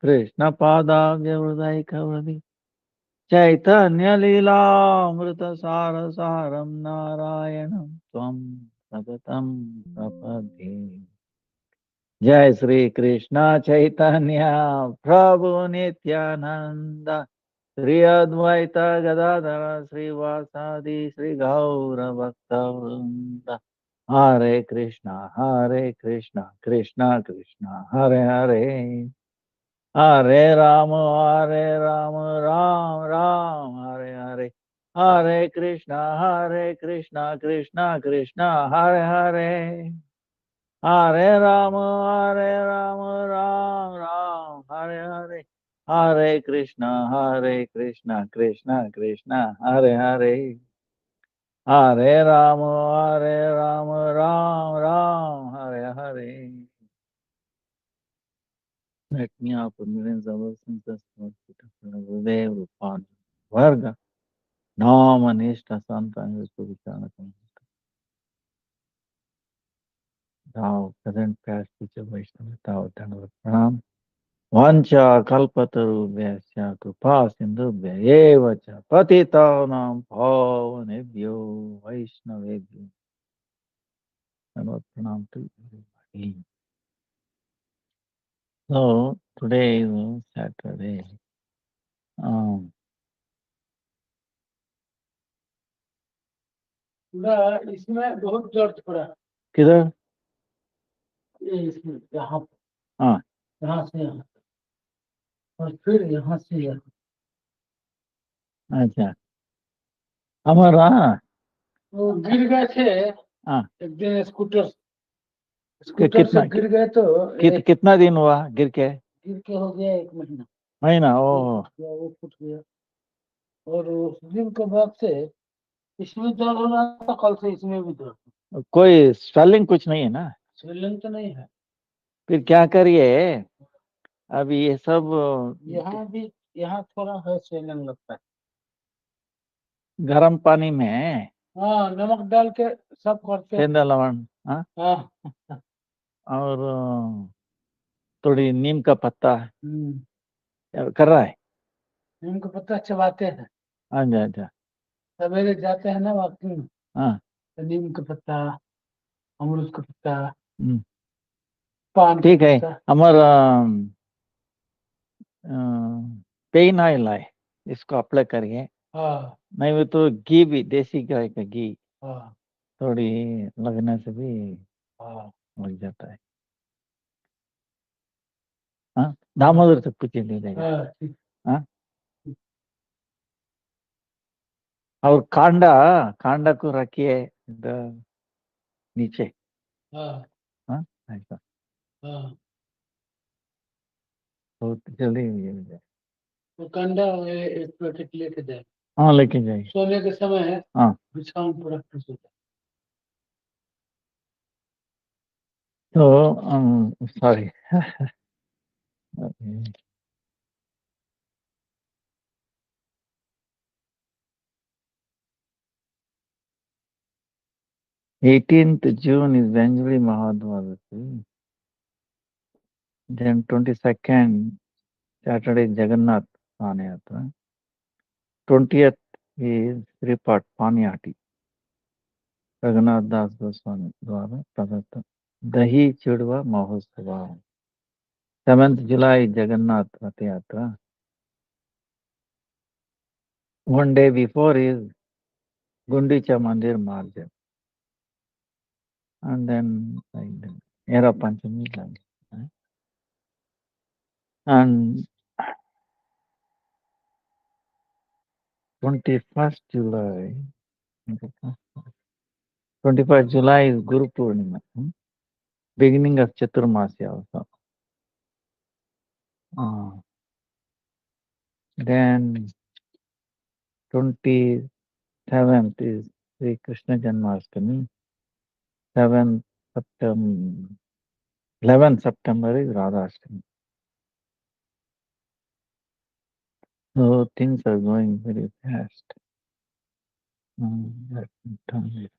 कृष्ण पादाब्ज हृदय कवि चैतन्य लीलामृत सार सारम नारायणं त्वं सततं प्रपद्ये। जय श्री कृष्ण चैतन्य प्रभु नित्यानंद श्री अद्वैत गदाधर श्रीवासादि श्री गौर भक्तवृंद। हरे कृष्णा कृष्णा कृष्णा हरे हरे, हरे राम राम राम हरे हरे। हरे कृष्णा कृष्णा कृष्णा हरे हरे, हरे राम राम राम हरे हरे। हरे कृष्णा कृष्णा कृष्णा हरे हरे, हरे Ram Ram Ram Hare Hare. Let me offer millions of senses of Gurudev Rupan Varga Nama Nishta Santa Vichana Thou present past future Vaishnava Thou Dhanava Pranam Vancha Kalpatarubhyasya Kripa Sindhubhya Evacha Patitanam Pavanebhyo Vaishnavebhyo Dhanava Pranam to everybody. So today is Saturday. Um, इसमें बहुत दर्द पड़ा। किधर? इसमें यहाँ हाँ यहाँ से यहाँ और फिर यहाँ से यहाँ। अच्छा हमारा वो गिर गए थे हाँ एक दिन स्कूटर से कितना गिर गए तो कितना दिन हुआ गिर के? गिर के हो गया 1 महीना। महीना? ओह वो फूट गया और उस दिन के बाद से इसमें दर्द हो रहा था, कल से इसमें भी दर्द। कोई स्वेलिंग कुछ नहीं है ना? स्वेलिंग तो नहीं है। फिर क्या करिए अभी ये सब यहाँ भी यहाँ थोड़ा है स्वेलिंग लगता है। गर्म पानी में हाँ नमक डाल के सब करते हैं। सेंधा लवण हाँ हाँ और थोड़ी नीम का पत्ता कर रहा है। नीम का पत्ता चबाते हैं। अच्छा अच्छा सवेरे जाते हैं ना वॉकिंग, हाँ तो नीम का पत्ता, अमरूद का पत्ता, हम्म, पान का ठीक है। पत्ता। हमारा पेन ऑयल है, इसको अप्लाई करिए। हाँ नहीं वो तो घी भी, देसी गाय का घी हाँ थोड़ी लगने से भी हाँ लग जाता है। हाँ दामोदर से पूछे ले जाएगा। हाँ ठीक। हाँ और कांडा कांडा को रखिए नीचे। हाँ हाँ ऐसा हाँ बहुत जल्दी ये हो जाए। तो कंडा एक पैकेट लेके जाए। हाँ लेके जाइए। सोने के समय है, हाँ बिछावन पूरा खुश हो जाए। तो sorry 18th June is Vanjali Mahadvaratri. Then 22nd Saturday Jagannath Sanayatra. 20th is Sripat Panyati. Raghunath Das Goswami द्वारा प्रदत्त दही चिड़वा महोत्सव। 7th July जगन्नाथ रथ यात्रा। One day before is Gundicha Mandir Marjan, and then like that, Era Panchami like that. And 21st July, 21st July is Guru Purnima, beginning of Chaturmasya also. Then 27th is Sri Krishna Janmashtami. 7th September, 11th September is Radhashtami. So things are going very fast. Let me turn it.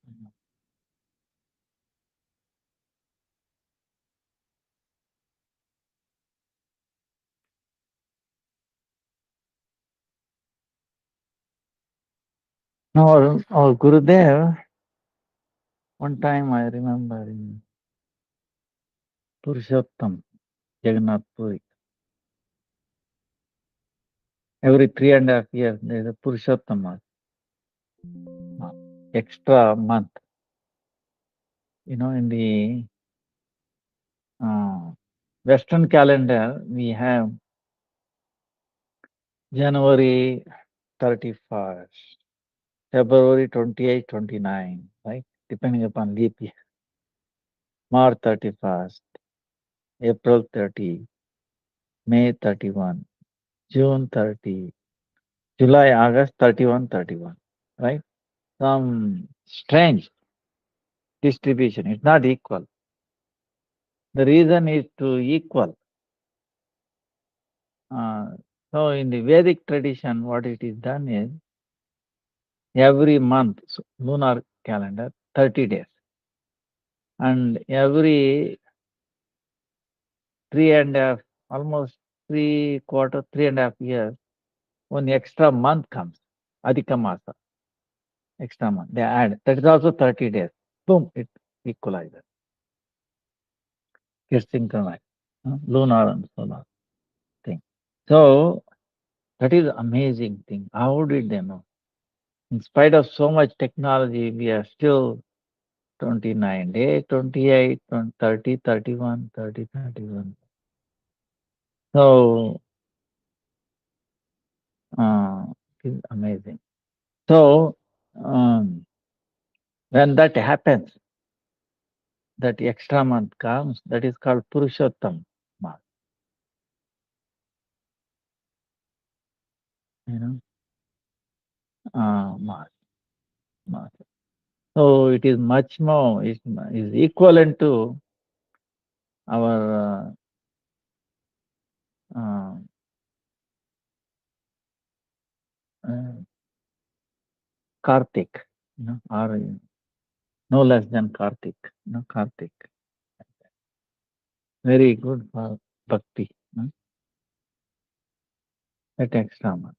Now, our Gurudev, one time I remember in Purushottam, Jagannath Puri, every 3.5 years there is a Purushottam Mass, extra month. In the Western calendar, we have January 31st, February 28, 29, right? Depending upon leap year. March 31st, April 30, May 31, June 30, July, August 31, 31, right? Some strange distribution. It's not equal. The reason is to equal. So in the Vedic tradition, what it is done is every month, lunar calendar, 30 days. And every 3.5, almost 3.5 years, one extra month comes. Adhika Masa, extra month. They add. That is also 30 days. Boom, it equalizes. Gets synchronized. Lunar and solar thing. So that is amazing thing. How did they know? In spite of so much technology, we are still 29 days, 28, 30, 31, 30, 31. So it's amazing. So when that happens, that extra month comes, that is called Purushottam month. Month. So it is much more, is equivalent to our Kartik, or no less than Kartik, Kartik. Very good for bhakti, that extra month.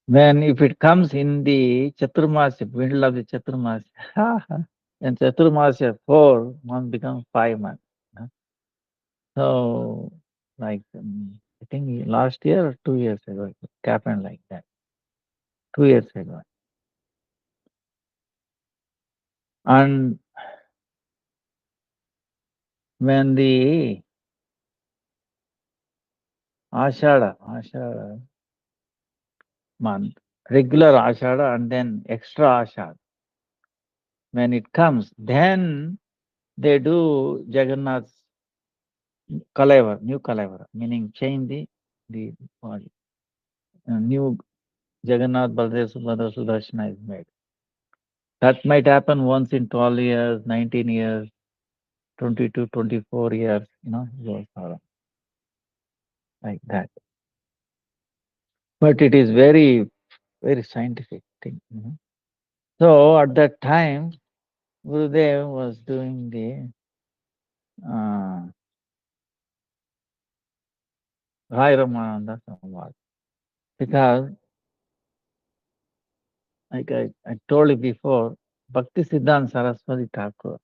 When if it comes in the Chaturmasya, middle of the Chaturmasya, then Chaturmasya 4 months becomes 5 months. So, like, I think last year or 2 years ago, it happened like that. 2 years ago. And when the Ashada month, regular Ashada and then extra Ashada, when it comes, then they do Jagannath's Kalaivara, new Kalaivara, meaning change the body. New Jagannath Baladev Subhadra Sudarshana is made. That might happen once in 12 years, 19 years, 22, 24 years, goes around like that. But it is very, very scientific thing. So at that time, Gurudev was doing the Rai Ramananda Samvad. Because, like I told you before, Bhakti Siddhanta Saraswati Thakur,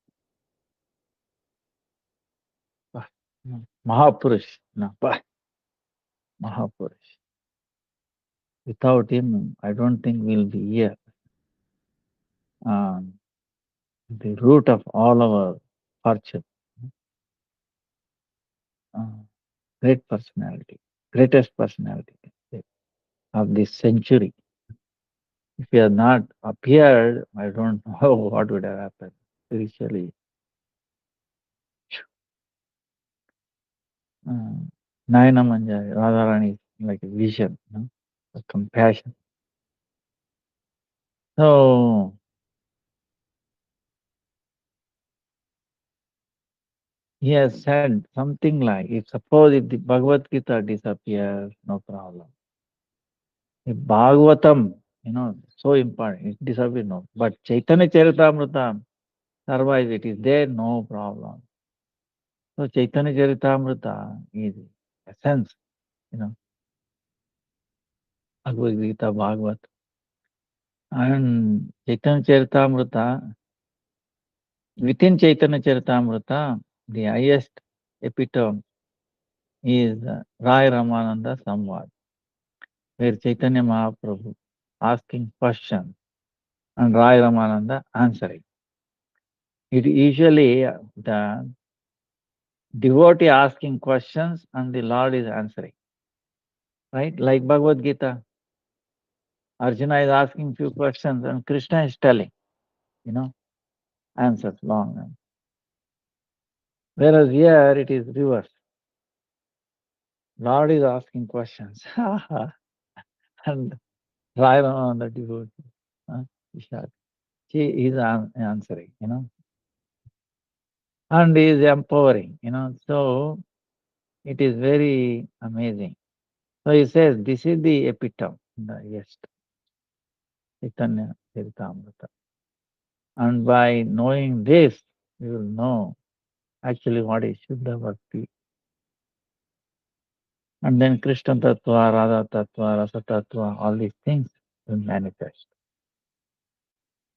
Mahapurush, Mahapurush. Without him, I don't think we'll be here. The root of all our fortune. Great personality, greatest personality of this century. If he had not appeared, I don't know what would have happened spiritually. Nayana Manjari, Radharani is like a vision, a compassion. So, he has said something like, if the Bhagavad Gita disappears, no problem. If Bhagavatam, so important, it disappears, no. But Chaitanya Charitamrita, otherwise it is there, no problem. So Chaitanya Charitamrita is essence, Bhagavad Gita, Bhagavat. And Chaitanya Charitamrita, within Chaitanya Charitamrita, the highest epitome is Rai Ramananda Samvad, where Chaitanya Mahaprabhu asking questions and Rai Ramananda answering. It usually the devotee asking questions and the Lord is answering. Right? Like Bhagavad Gita, Arjuna is asking few questions and Krishna is telling, answers long. Whereas here it is reverse. Lord is asking questions. And Rai Ramananda devotee, Vishal, she is answering, and is empowering, So it is very amazing. So he says, this is the epitome, yes, Chaitanya Charitamrita. And by knowing this, you will know actually what is Shuddha Bhakti. And then Krishna Tattva, Radha Tattva, Rasa Tattva, all these things will manifest.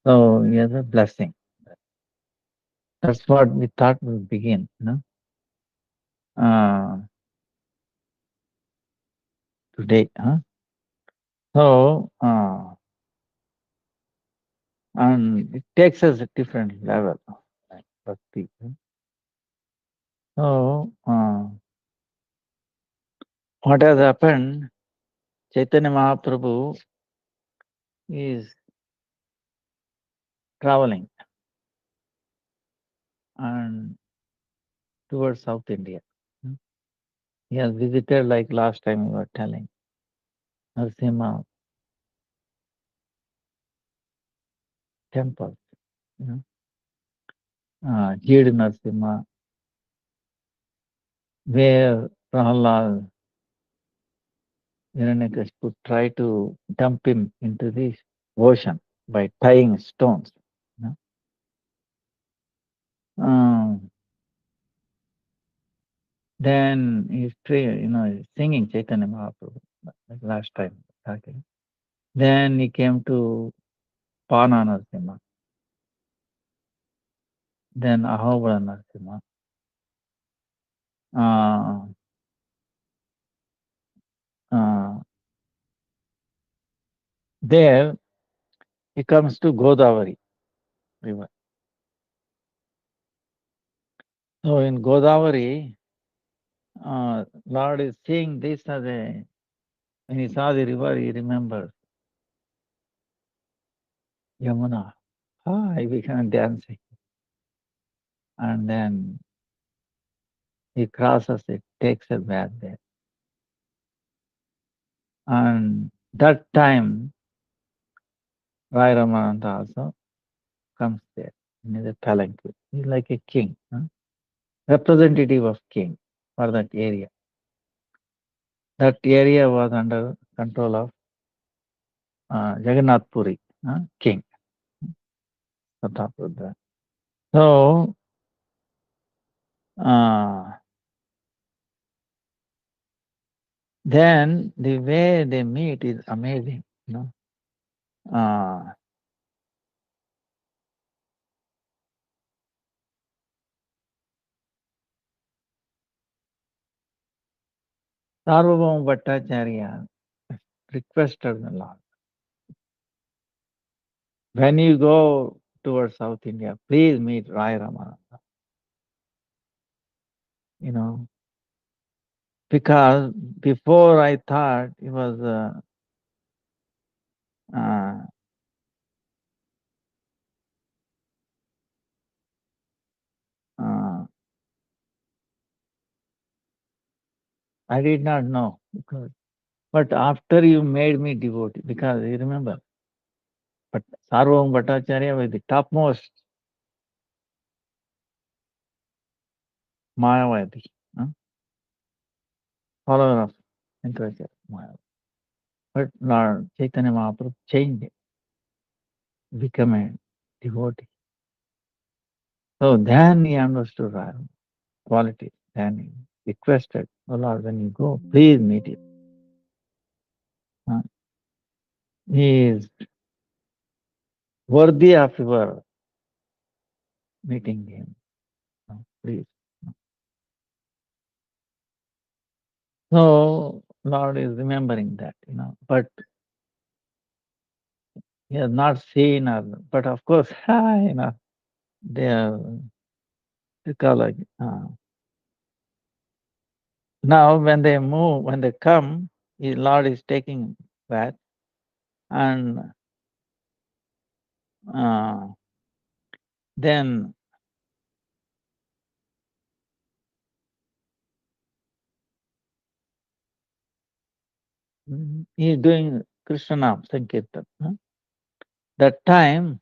So here's a blessing. That's what we thought would begin, today. So, and it takes us a different level of bhakti. So, what has happened? Chaitanya Mahaprabhu is traveling and towards South India. He has visited, like last time we were telling, Narasimha temple, Jid Narasimha, where Prahalad Hiranyakashipu tried to dump him into the ocean by tying stones. Then he's singing Chaitanya Mahaprabhu, like last time talking. Then he came to Pana Narasimha, then Ahobala Narasimha. There he comes to Godavari river. So in Godavari, Lord is seeing this as when he saw the river, he remembers Yamuna. He began dancing. And then he crosses it, takes a bath there. And that time, Rai Ramananda also comes there in the palanquin. He's like a king, representative of king for that area. That area was under control of Jagannath Puri, king, Pratapruddra. So, then the way they meet is amazing, Sarvabhauma Bhattacharya requested the Lord, when you go towards South India, please meet Rai Ramananda. Because before I thought he was I did not know. But after you made me devotee, because you remember, but Sarvabhauma Bhattacharya was the topmost Mayavadi, follower of Shankaracharya Mayavadi. But Lord Chaitanya Mahaprabhu changed it, become a devotee. So then he understood our qualities. Then he requested, oh Lord, when you go, please meet him. He is worthy of your meeting him. Please. So Lord is remembering that, but he has not seen or, but of course, they are ecology. Now when they move, when they come, his Lord is taking that, and then he is doing Krishnanam Sankirtan. That time,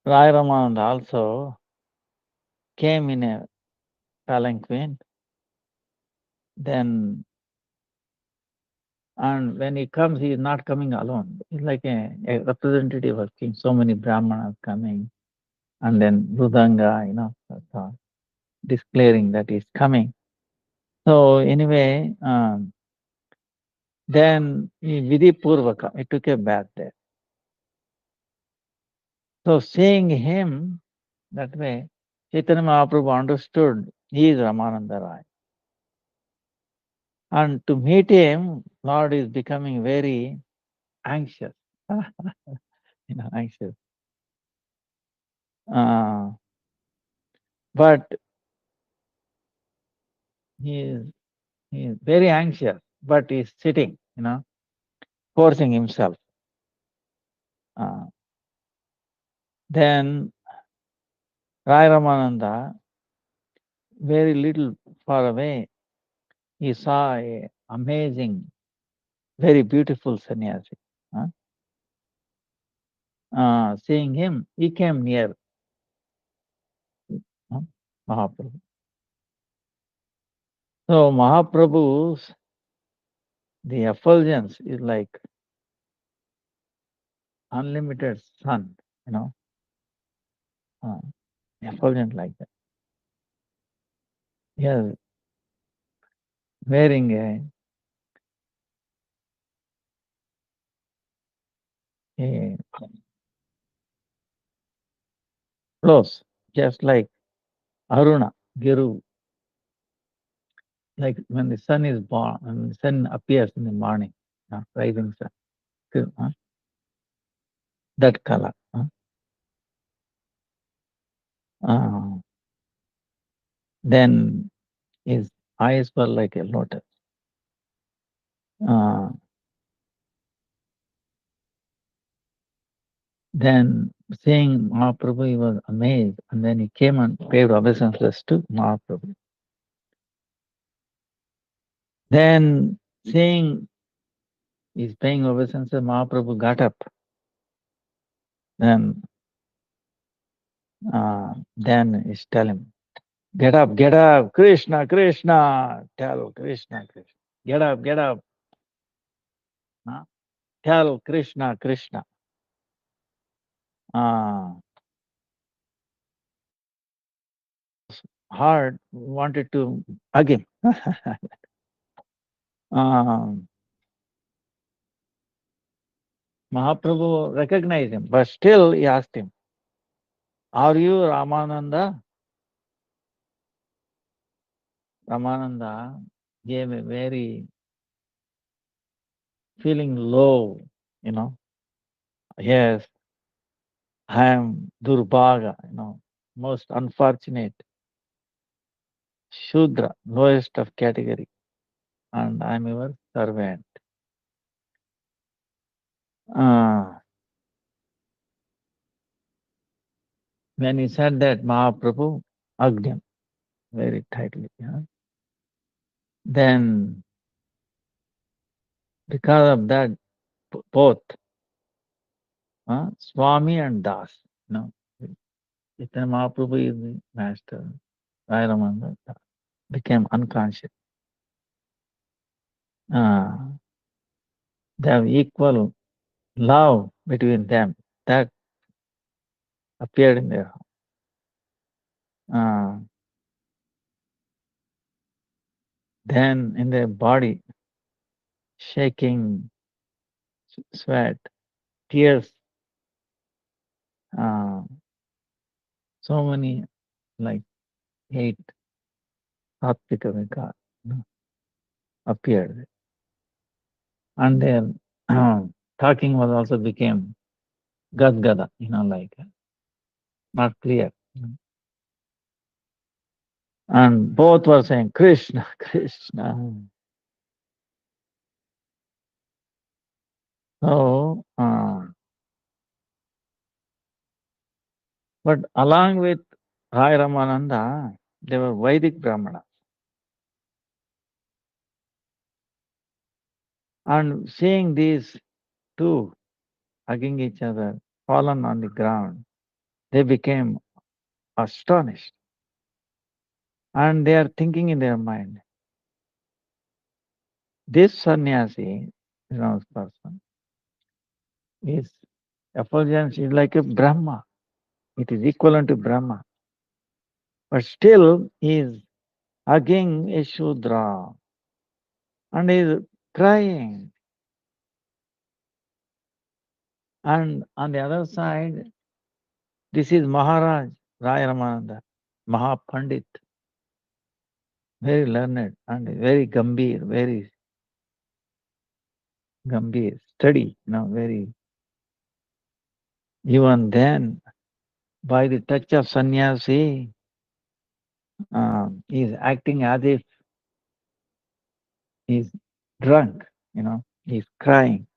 Rai Ramanand also came in a palanquin. Then, and when he comes, he is not coming alone. He's like a representative of king. So many Brahmanas coming, and then Rudanga, that's all, declaring that he's coming. So anyway, then Vidhi Purvaka, he took a bath there. So seeing him that way, Chaitanya Mahaprabhu understood he is Ramananda Rai. And to meet him, Lord is becoming very anxious. Anxious. But he is very anxious, but he's sitting, forcing himself. Then Rai Ramananda, very little far away, he saw a amazing, very beautiful sannyasi. Seeing him, he came near Mahaprabhu. So Mahaprabhu's, the effulgence is like unlimited sun, effulgent like that. Yes, wearing a clothes, just like Aruna, Giru, like when the sun is born, when the sun appears in the morning, rising sun, that color. Then his eyes were like a lotus. Then seeing Mahaprabhu, he was amazed, and then he came and paid obeisances to Mahaprabhu. Then seeing he's paying obeisances, Mahaprabhu got up. Then he's telling, get up, Krishna, Krishna, tell Krishna, Krishna, get up, tell Krishna, Krishna. Heart wanted to hug him. Mahaprabhu recognized him, but still he asked him, are you Ramananda? Ramananda gave a very feeling low, yes, I am Durbhaga, most unfortunate, Shudra, lowest of category, and I am your servant. When he said that, Mahaprabhu hugged him very tightly. Then, because of that, both Swami and Das, Chaitanya Mahaprabhu is the master, Rai Ramananda became unconscious. They have equal love between them. That appeared in their then in their body, shaking, sweat, tears so many, like 8 Satvika Vikas appeared. And their talking was also became Gadgada, like not clear. And both were saying Krishna, Krishna. So, but along with Rai Ramananda, they were Vedic Brahmanas. And seeing these two hugging each other, fallen on the ground, they became astonished. And they are thinking in their mind, this sannyasi, person, is effulgence is like a Brahma. It is equivalent to Brahma. But still he is hugging a Shudra and is crying. And on the other side, this is Maharaj Rai Ramananda, Mahapandit, very learned and very Gambhir, steady, very. Even then, by the touch of sannyasi, he is acting as if he is drunk, he is crying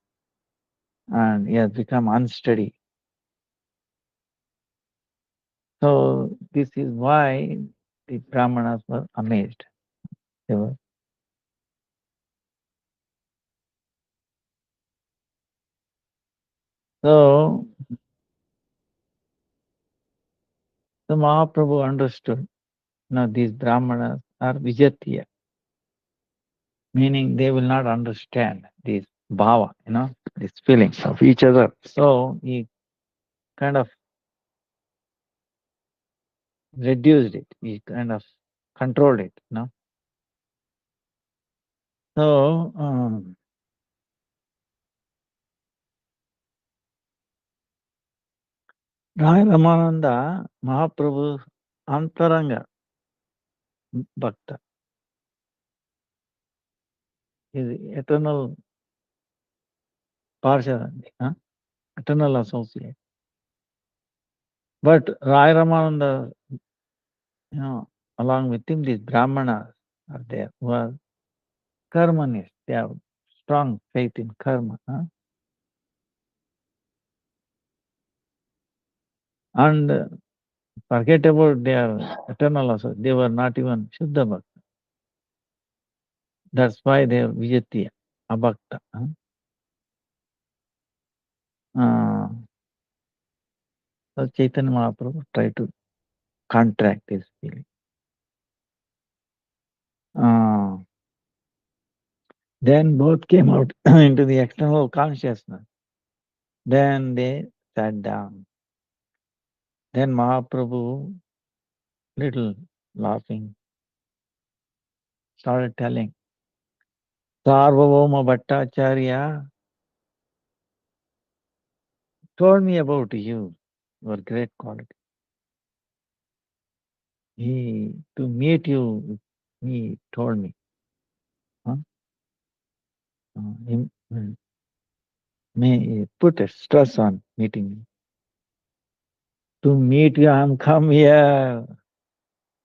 and he has become unsteady. So this is why the Brahmanas were amazed. They were. So the Mahaprabhu understood, these Brahmanas are Vijatiya, meaning they will not understand this bhava, these feelings of each other. So he kind of reduced it. He kind of controlled it, So Rai Ramananda, Mahaprabhu Antaranga Bhakta, is eternal Parshad, eternal associate. But Rai Ramananda, along with him, these Brahmanas are there who are karmanists. They have strong faith in karma. And forget about their eternal associate. They were not even Shuddha Bhakta. That's why they are Vijatiya, Abhakta. So Chaitanya Mahaprabhu tried to contract this feeling. Then both came out into the external consciousness. Then they sat down. Then Mahaprabhu, little laughing, started telling, Sarvabhauma Bhattacharya told me about you, your great quality. To meet you, he told me. He may put a stress on meeting me. To meet you, I'm come here.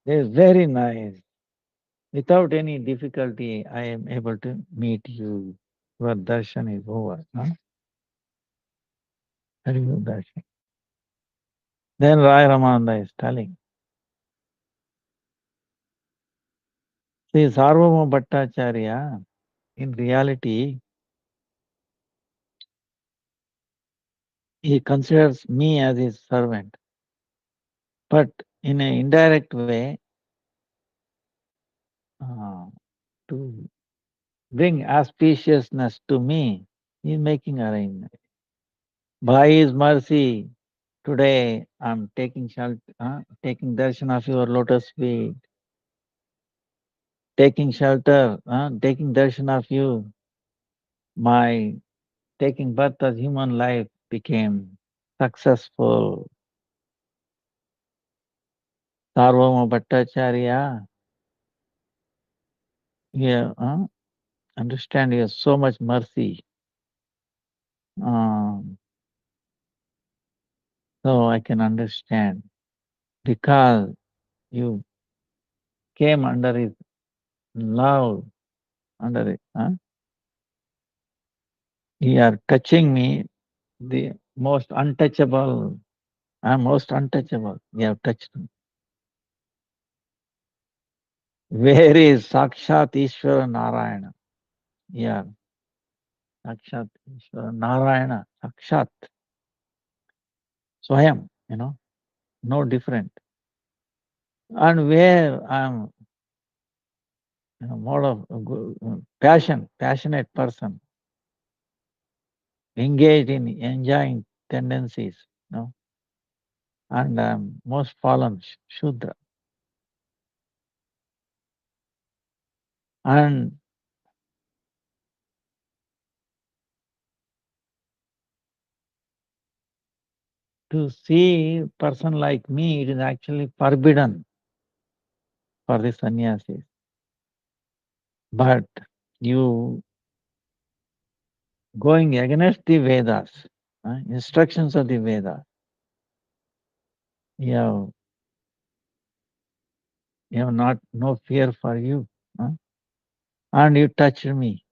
It's very nice. Without any difficulty, I am able to meet you. Your darshan is over. Haribo darshan. Then Rai Ramananda is telling, see, Sarvabhauma Bhattacharya, in reality, he considers me as his servant. But in an indirect way, to bring auspiciousness to me, he is making arrangement. By his mercy, today I'm taking taking darshan of your lotus feet, taking shelter, taking darshan of you. My taking birth as human life became successful. Sarvabhauma Bhattacharya, yeah, understand you have so much mercy. Um, so I can understand because you came under his love, under it. You are touching me, the most untouchable. I'm most untouchable. You have touched me. Where is Sakshat Ishvara Narayana? Yeah, Sakshat Ishvara Narayana, Sakshat, Swayam, no different. And where I'm more of passionate person, engaged in enjoying tendencies, and I'm most fallen Shudra. And to see person like me, it is actually forbidden for the sannyasis. But you going against the Vedas, instructions of the Vedas, you have, not no fear for you, and you touched me,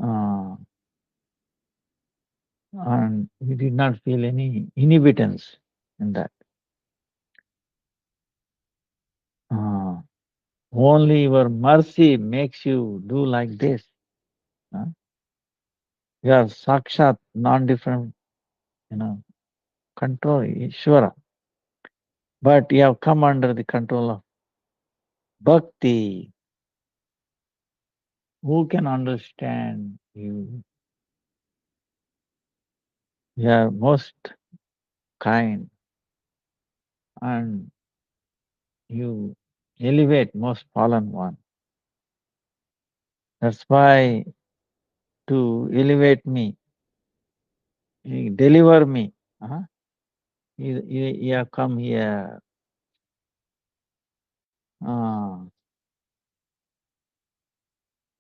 uh, and you did not feel any inhibitance in that. Uh, Only your mercy makes you do like this. You are sakshat, non-different, control, Ishvara. But you have come under the control of bhakti. Who can understand you? You are most kind and you elevate most fallen one. That's why to elevate me, deliver me, you have come here. Uh,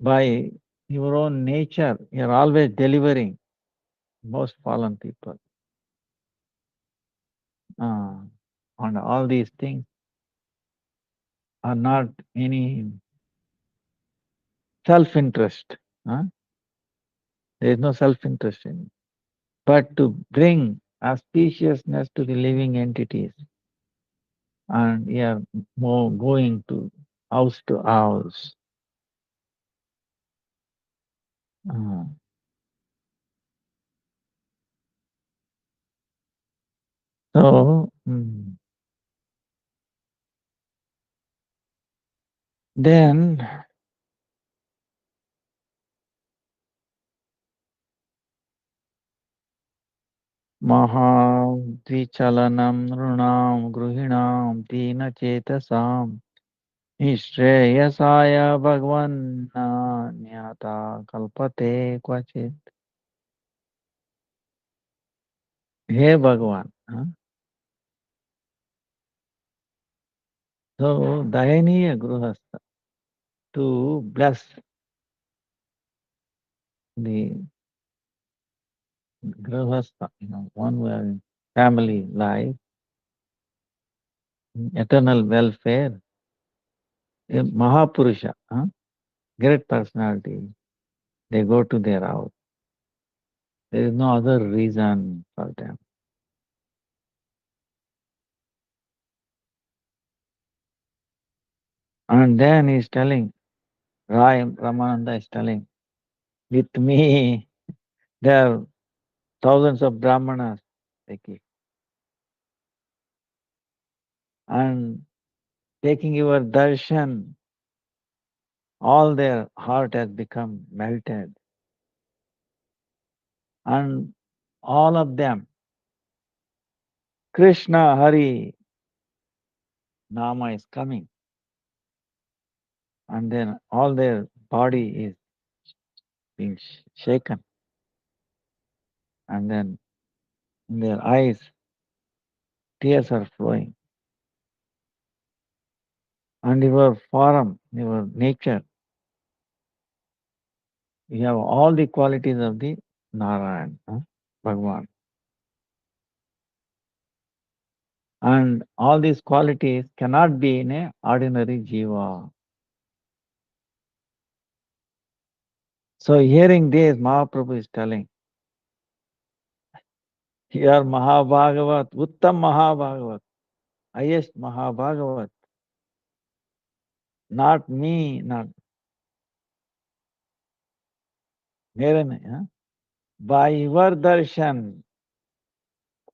by your own nature, you're always delivering most fallen people. And all these things are not any self-interest. There is no self-interest in it. But to bring auspiciousness to the living entities. And we are more going to house. Uh, so then Mahadvichalanam Runam Gruhinam Tina Chetasam Nishreyasaya Bhagwan Nyata Kalpate Kvachit. Hey Bhagwan. So Dayaniya Gruhastha to bless the Grihastha, one who has family life, eternal welfare, a Mahapurusha, great personality, they go to their house. There is no other reason for them. And then he's telling, Ramananda is telling, with me, there are thousands of Brahmanas, and taking your darshan, all their heart has become melted. And all of them, Krishna, Hari, Nama is coming. And then all their body is being shaken. And then in their eyes, tears are flowing. and your form, your nature. You have all the qualities of the Narayan, Bhagwan. And all these qualities cannot be in a ordinary jiva. So hearing this, Mahaprabhu is telling, you are Mahabhagavat, Uttam Mahabhagavat, highest Mahabhagavat. Not me, not mere nahi, huh? By your darshan,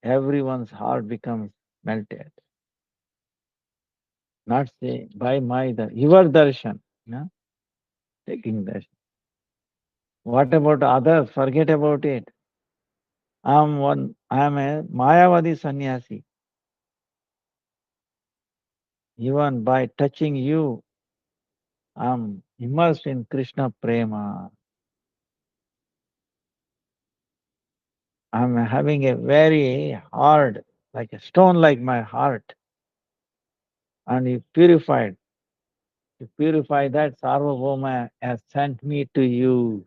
everyone's heart becomes melted. Not say by my darshan, your darshan, huh? Taking darshan. What about others? Forget about it. I am a Mayavadi sannyasi. Even by touching you, I am immersed in Krishna prema. I am having a very hard, like a stone like my heart. And you purified. To purify that, Sarvabhauma has sent me to you.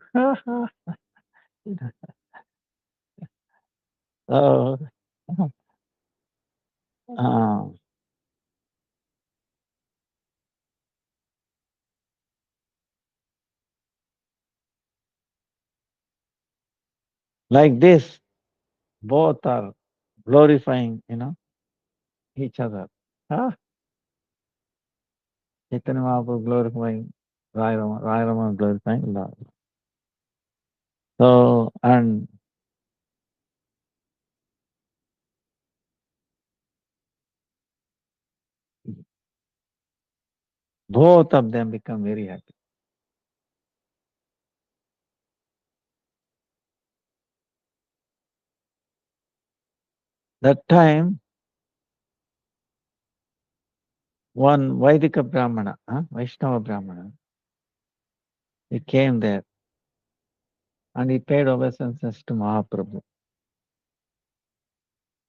So, uh, like this, both are glorifying, each other. Huh? Chaitanya Mahaprabhu glorifying Rai Rama glorifying Lord. So, and both of them become very happy. That time, one Vaidika Brahmana, Vaishnava Brahmana, he came there and he paid obeisances to Mahaprabhu.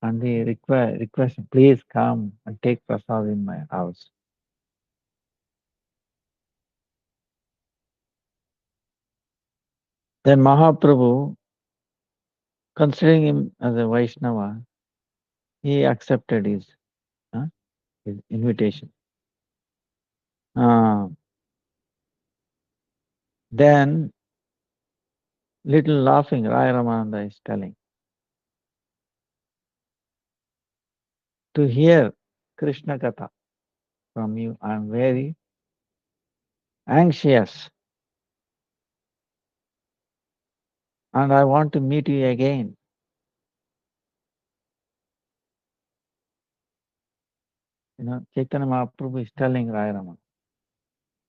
And he requested, please come and take prasad in my house. Then Mahaprabhu, considering him as a Vaishnava, he accepted his invitation. Then, little laughing, Rai Ramananda is telling, to hear Krishna Katha from you, I am very anxious and I want to meet you again. Chaitanya Mahaprabhu is telling Rai Raman,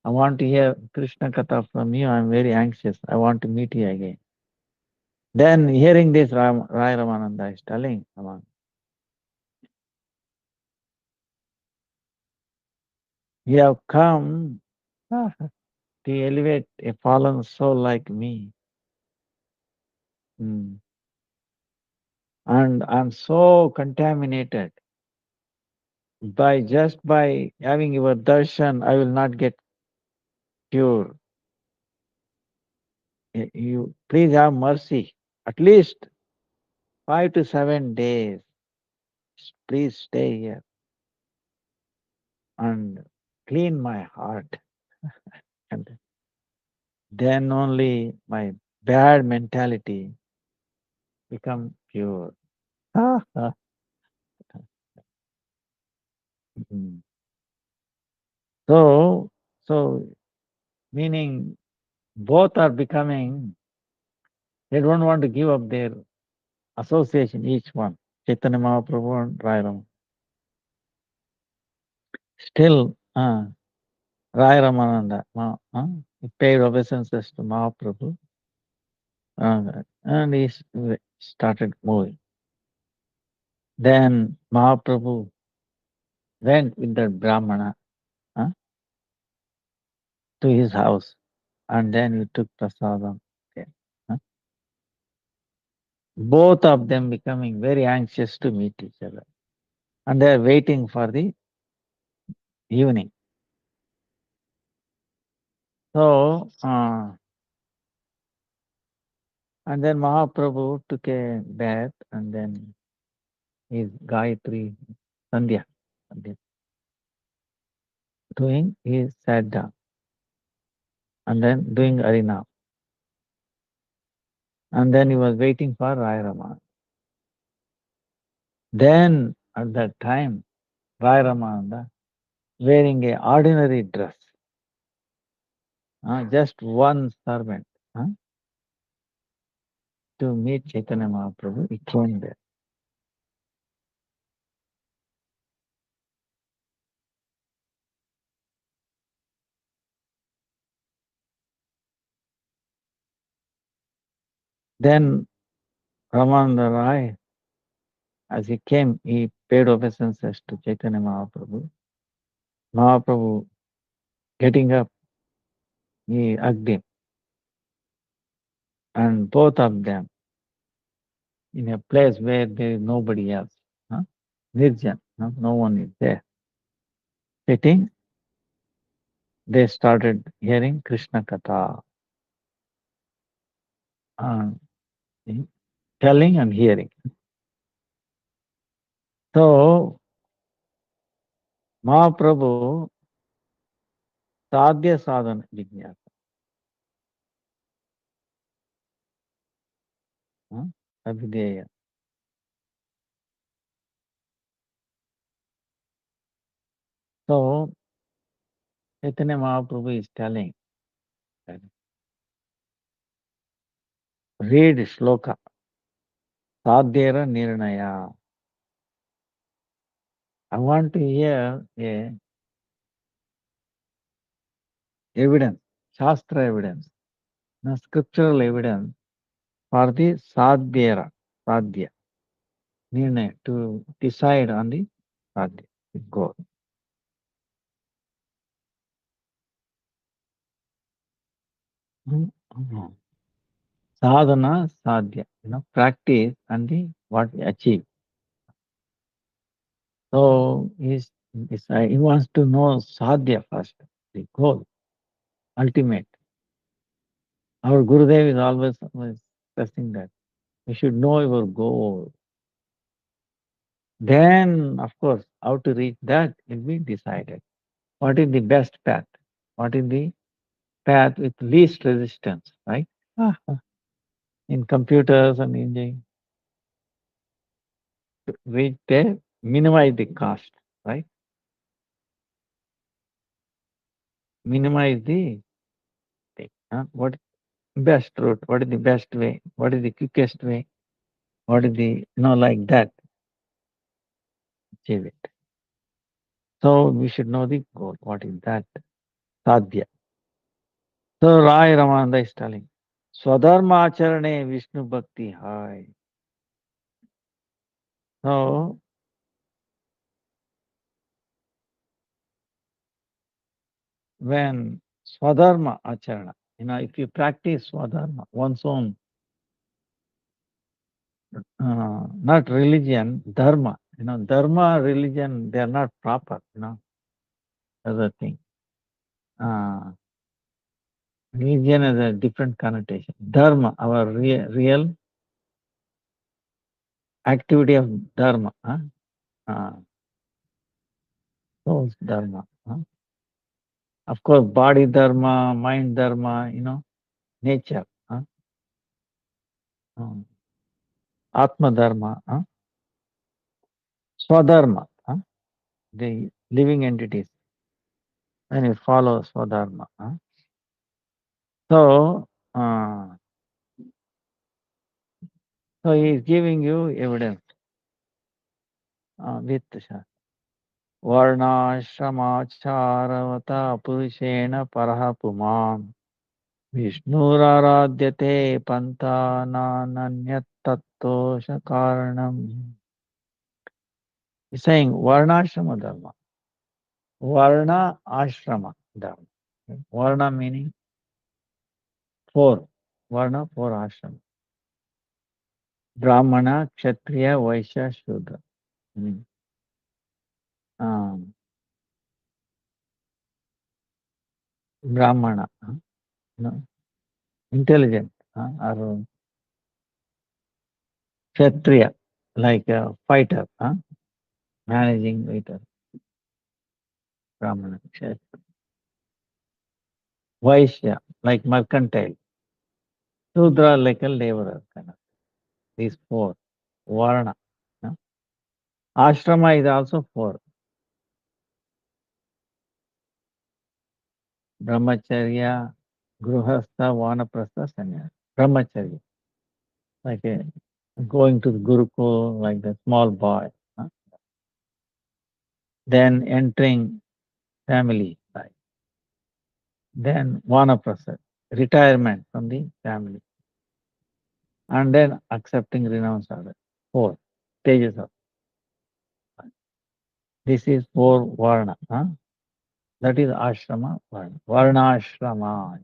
I want to hear Krishna Katha from you, I am very anxious, I want to meet you again. Then hearing this, Rai Ramananda is telling Raman, you have come to elevate a fallen soul like me. And I'm so contaminated. By having your darshan, I will not get cured. You please have mercy. At least 5 to 7 days. Please stay here and clean my heart. And then only my bad mentality become pure. Mhm. So meaning both are becoming, they don't want to give up their association, each one. Chaitanya Mahaprabhu and Rai Raman. Still, Rai Ramananda, he paid obeisances to Mahaprabhu, and he started moving. Then Mahaprabhu went with that Brahmana to his house, and then he took prasadam there. Both of them becoming very anxious to meet each other. And they are waiting for the evening. So, and then Mahaprabhu took a bath and then his Gayatri Sandhya, doing, he sat down and then doing Harinam. And then he was waiting for Rai Raman. Then at that time, Rai Ramananda wearing a ordinary dress, just one servant, to meet Chaitanya Mahaprabhu, he came there. Then Ramananda Rai, as he came, he paid obeisances to Chaitanya Mahaprabhu. Mahaprabhu getting up, he hugged him. And both of them in a place where there is nobody else. Nirjan, no one is there. Sitting, they started hearing Krishna Katha, telling and hearing. So, Mahaprabhu, sadhya sadhana vijnasa, Abhideya. So, Chaitanya Mahaprabhu is telling, read shloka, sadhyera nirnaya. I want to hear a evidence, shastra evidence, scriptural evidence for the sadhyera, sadhya, nirnaya, to decide on the sadhya, the goal. Sadhana, sadhya, practice and the what we achieve. So he wants to know sadhya first, the goal, ultimate. Our Gurudev is always stressing that you should know your goal. Then, of course, how to reach that will be decided. What is the best path? What is the path with least resistance, right? In computers and engineering, we minimize the cost, right? Minimize the thing. What best route? What is the best way? What is the quickest way? What is the, like that, achieve it. So we should know the goal. What is that? Sadhya. So Rai Ramananda is telling, Swadharma acharane Vishnu Bhakti hai. So, when Swadharma acharana, if you practice Swadharma, one's own, not religion, dharma, dharma, religion, they are not proper, other thing. Religion has a different connotation. Dharma, our real activity of dharma. Soul's dharma. Of course, body dharma, mind dharma, nature. Atma dharma. Swadharma. The living entities. When you follow Swadharma. So, so he is giving you evidence with Varnashramaccharavata Purushena Paraha Pumam Vishnuraradhyate Panta Nananyat Tattosha Karanam. He's saying Varnashrama Dharma. Varna Ashrama Dharma. Varna meaning four. Varna, four ashrama. Brahmana, Kshatriya, Vaishya, Shudra. Um, Brahmana, no, intelligent, or Kshatriya, like a fighter, managing fighter, Brahmana, Kshatriya. Vaishya, like mercantile. Shudra, like a laborer, kind of. These four. Varna. huh? Ashrama is also four. Brahmacharya, Gruhastha, Vanaprastha, Sannyasa. Brahmacharya, like a going to the Gurukul, like the small boy. Then entering family life. Then Vanaprastha, retirement from the family. And then accepting renounce order. Four stages of. This is four Varna. That is ashrama, varna. Varnashrama.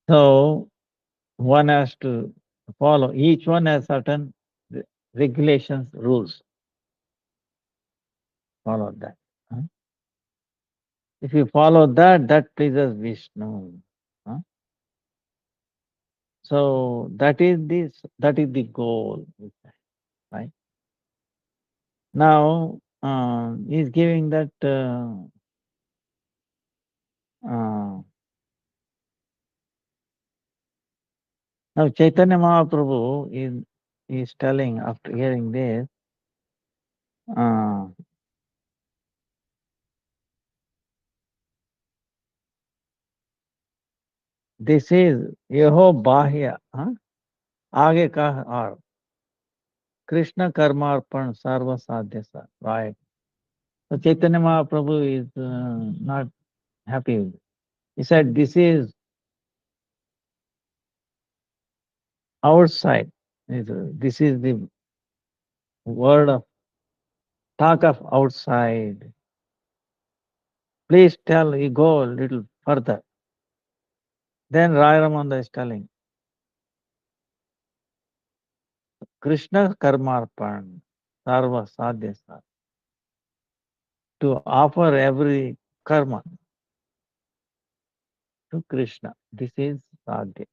So one has to follow. Each one has certain regulations, rules. Follow that. If you follow that, that pleases Vishnu. So that is this. That is the goal, right? Now he's giving that. Now Chaitanya Mahaprabhu is telling after hearing this. This is Yeho Bahya. आगे का और Krishna Karmarpan Sarva Sadhyasa, right? So Chaitanya Mahaprabhu is not happy with it. He said, this is outside. This is the word of talk of outside. Please tell, you go a little further. Then Rai Ramananda is telling, Krishna Karmarpan Sarva Sadhyasa, to offer every karma to Krishna. This is sadhya.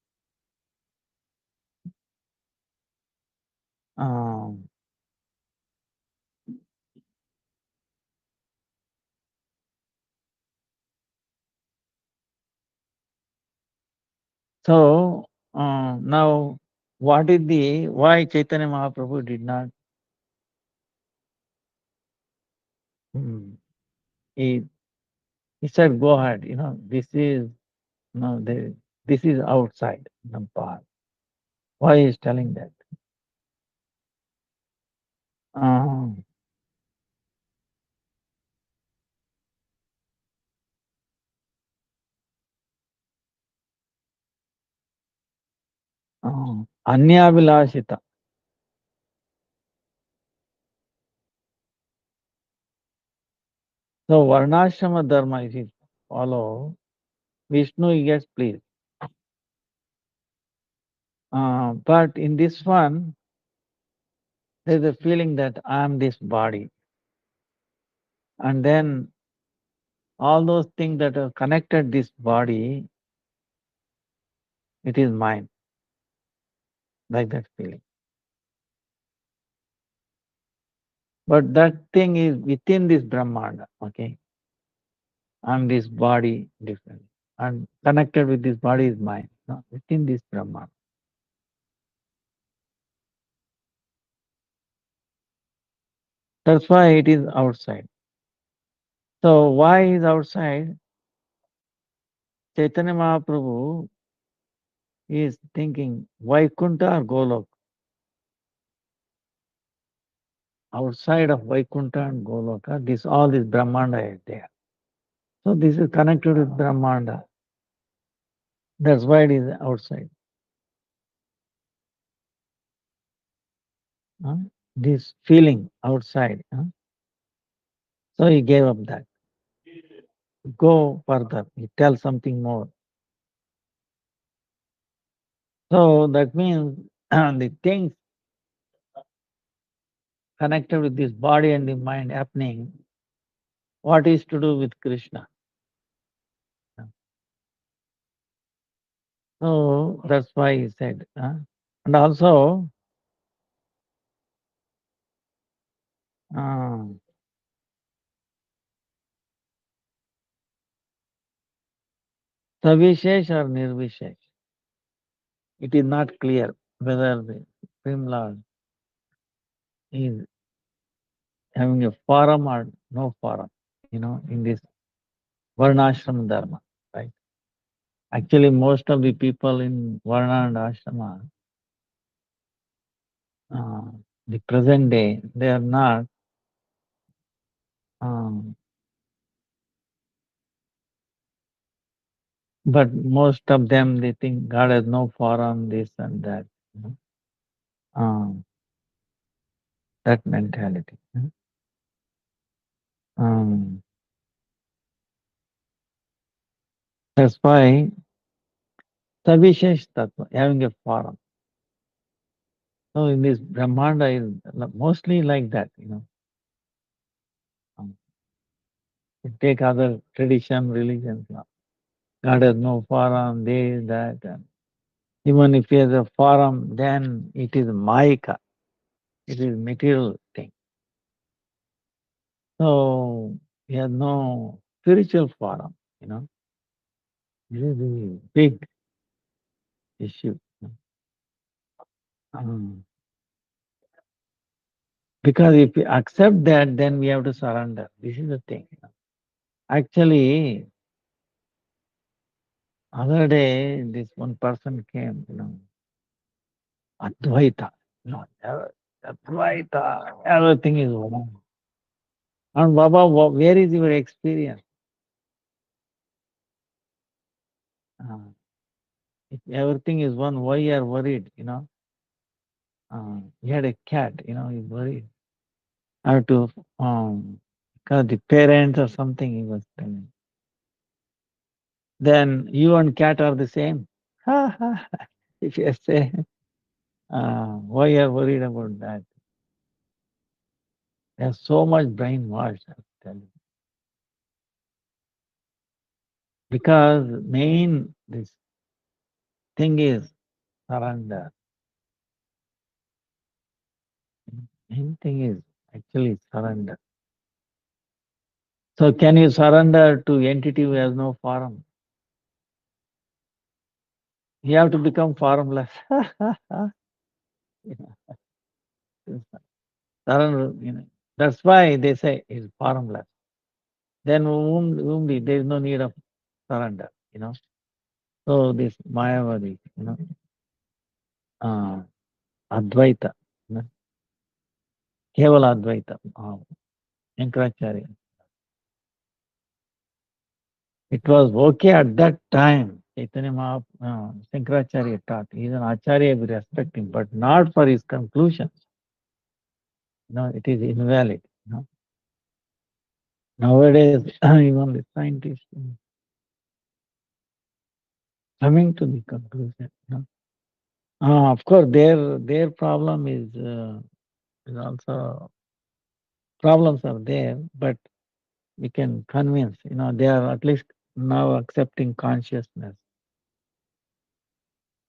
So now, what is the why Chaitanya Mahaprabhu did not? He said, "Go ahead. This is this is outside the path." Why he is telling that? Anyavilashita. So Varnashrama Dharma, if you follow, Vishnu gets pleased. But in this one, there's a feeling that I am this body. And then all those things that are connected this body, it is mine. Like that feeling. But that thing is within this Brahmanda, okay? And this body different. And connected with this body is mine, within this Brahmanda. That's why it is outside. So why is outside? Chaitanya Mahaprabhu is thinking Vaikuntha or Golok. Outside of Vaikuntha and Goloka, all this Brahmanda is there. So this is connected with Brahmanda. That's why it is outside. This feeling outside. So he gave up that. Go further. He tells something more. So that means the things connected with this body and the mind happening, what is to do with Krishna? So that's why he said. And also, uh, Savishesh or Nirvishesh. It is not clear whether the Supreme Lord is having a forum or no forum, in this Varnashram Dharma, right? Actually, most of the people in Varna and Ashrama, uh, the present day, they are not, um, but most of them, they think God has no forum, this and that, that mentality. Um, that's why Savishesh Tattva, having a forum. So in this Brahmanda is mostly like that. Um, you take other tradition, religions now. God has no forum, this, that. And even if he has a forum, then it is Mayika. It is material thing. So he has no spiritual forum. This is a big issue. Um, because if we accept that, then we have to surrender. This is the thing. Actually, other day, this one person came, Advaita. Advaita, everything is one. And Baba, where is your experience? If everything is one, why you are worried? He had a cat, he's worried. I have to, because the parents or something he was telling. Then you and cat are the same. If you say, why you are worried about that? There's so much brainwash, I tell you. Because this thing is surrender. Main thing is actually surrender. So can you surrender to entity who has no form? You have to become formless. Surrender, that's why they say is formless. Then there is no need of surrender. So this Mayavadi, Advaita, Kevala Advaita, Shankaracharya. It was okay at that time. Chaitanya Shankaracharya taught. He is an Acharya, we respect him, but not for his conclusions. It is invalid. Nowadays, even the scientists coming to the conclusion. Of course, their problem is also problems are there, but we can convince. They are at least now accepting consciousness.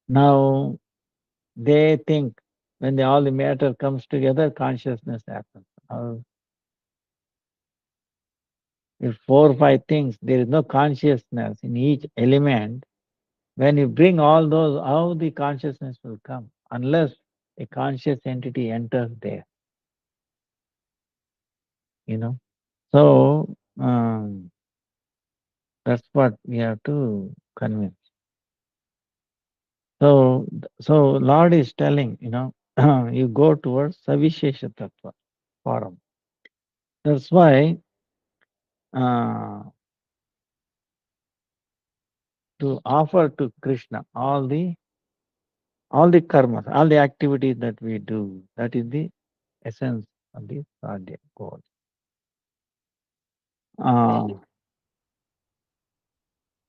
Now they think when all the matter comes together, consciousness happens. If 4 or 5 things, there is no consciousness in each element. When you bring all those, how the consciousness will come? Unless a conscious entity enters there. So that's what we have to convince. So Lord is telling, you go towards Savishesha Tattva forum. That's why to offer to Krishna all the karmas, all the activities that we do, that is the essence of the sadhya goal.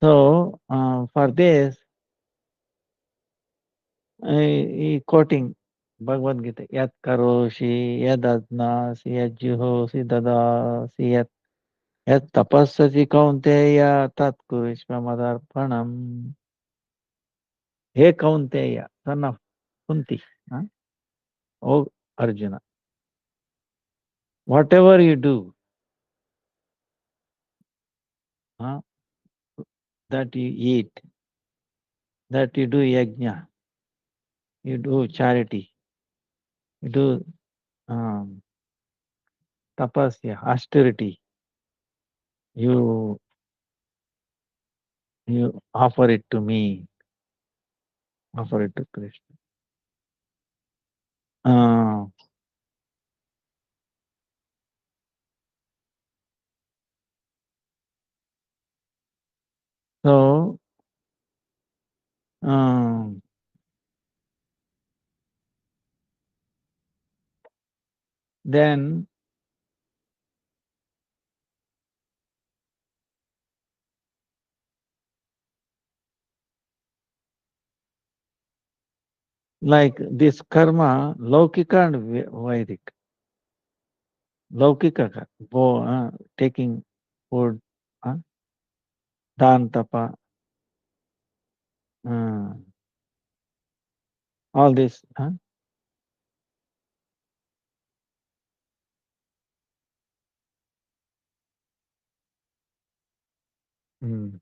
So for this, he quoting Bhagavad Gita, Yat karoshi, yad adnasi, yad juhosi dadasi, yat tapassasi kaunteya, tat kurishma madarpanam. He Kaunteya, son of Kunti. Huh? Oh, Arjuna. Whatever you do, huh, that you eat, that you do yajna, you do charity, you do tapasya, austerity, you offer it to me, offer it to Krishna. Uh, so um, then like this karma, Laukika and Vedic. Laukika, taking food, uh, dan tapa, uh, all this. Mm.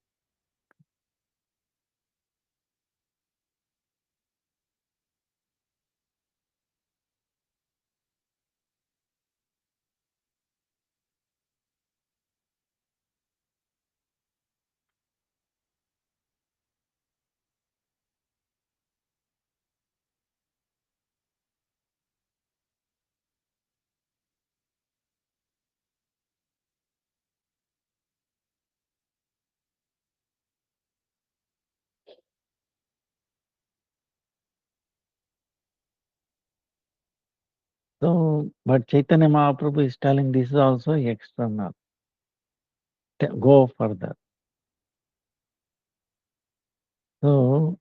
So, but Chaitanya Mahaprabhu is telling this is also external. Go further. So,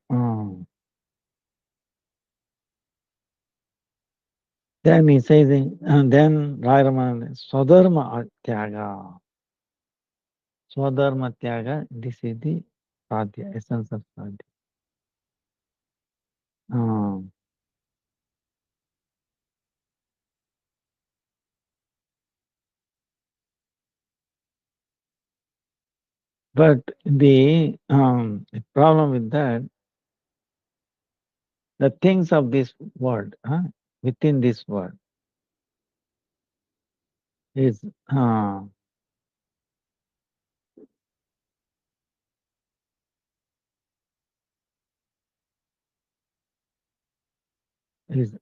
then he says, and then Rai Raman, Swadharma Tyaga. Swadharma Tyaga, this is the sadhya, essence of sadhya. But the problem with that, the things of this world, within this world, is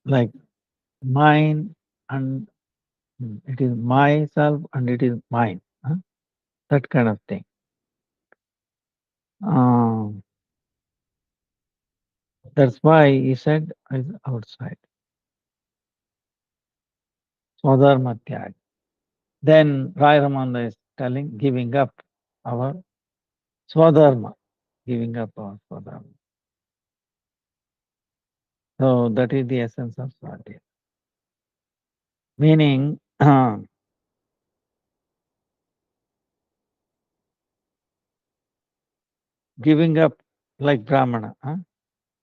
like mine, and it is myself and it is mine. That kind of thing. That's why he said is outside. Swadharma Tyag. Then Rai Ramanda is telling, giving up our Swadharma, giving up our Swadharma. So that is the essence of Swadhyaya. Meaning, giving up like Brahmana,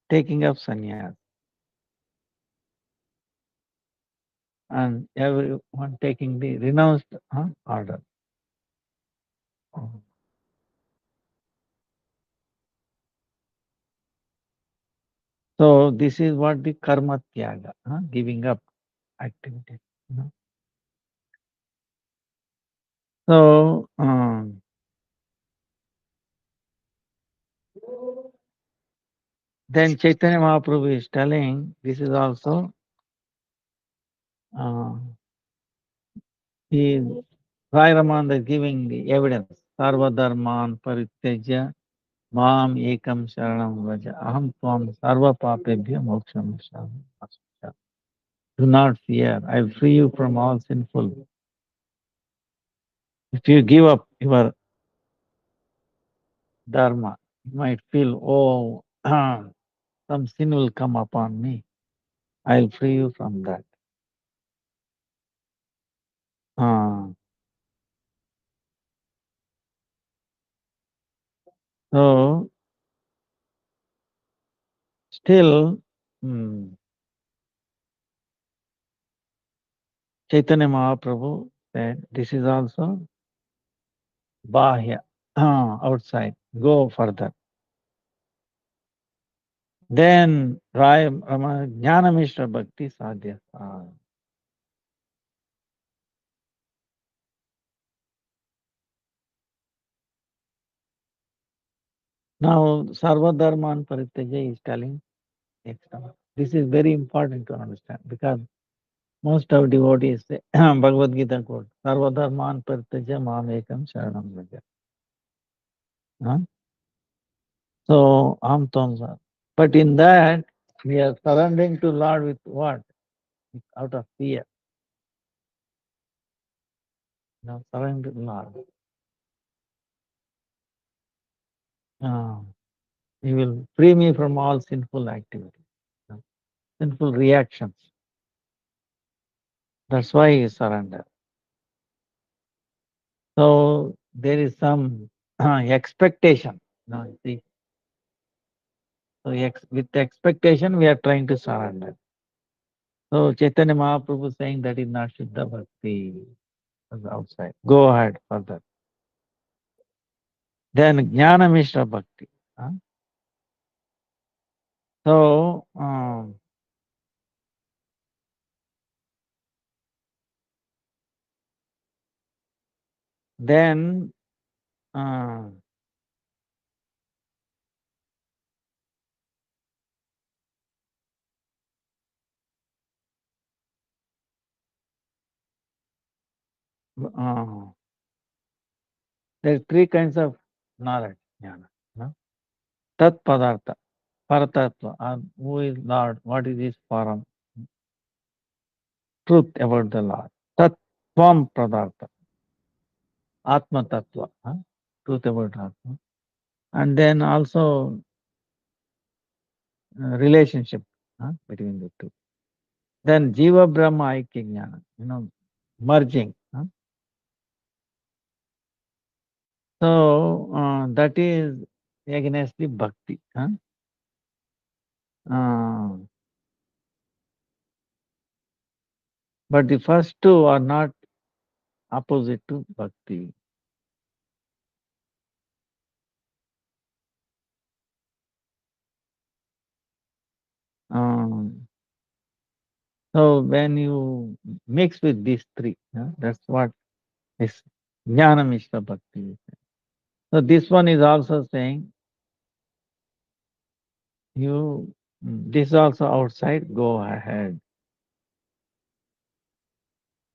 taking up sannyas, and everyone taking the renounced order. So this is what the karma tyaga, giving up activity. So then Chaitanya Mahaprabhu is telling, this is also he Rai Ramananda is giving the evidence. Sarva dharman parityajya mam ekam sharanam vraja aham tvam sarva papebhya moksham shami. Do not fear, I will free you from all sinful. If you give up your dharma, you might feel, oh, some sin will come upon me. I will free you from that. So Still, Chaitanya Mahaprabhu said, this is also Bahya, outside, go further. Then Jnana Mishra Bhakti Sadhya. Now, Sarvadharman Parityaja is telling next time. This is very important to understand because most of devotees say, Bhagavad Gita quote, Sarvadharman Parityaja Mamekam Sharanam Vraja. Huh? So, Am Tamsa. But in that, we are surrendering to Lord with what? Out of fear. Now, surrender to Lord. He will free me from all sinful activity, sinful reactions. That's why he surrendered. So there is some expectation. No, see. So with expectation, we are trying to surrender. So Chaitanya Mahaprabhu saying that is not Shuddha Bhakti outside. Go ahead further. Then Jnana Mishra Bhakti. So then there are three kinds of knowledge. Jnana. No? Tat Padartha, Paratatva, who is Lord, what is his form? Truth about the Lord. Tat Tvam Padartha, Atma Tattva, truth about Atma. And then also relationship between the two. Then Jiva Brahma Aikya Jnana, merging. So that is against the bhakti. But the first two are not opposite to bhakti. So when you mix with these three, that's what is Jnana Mishra Bhakti. So this one is also saying, this is also outside, go ahead.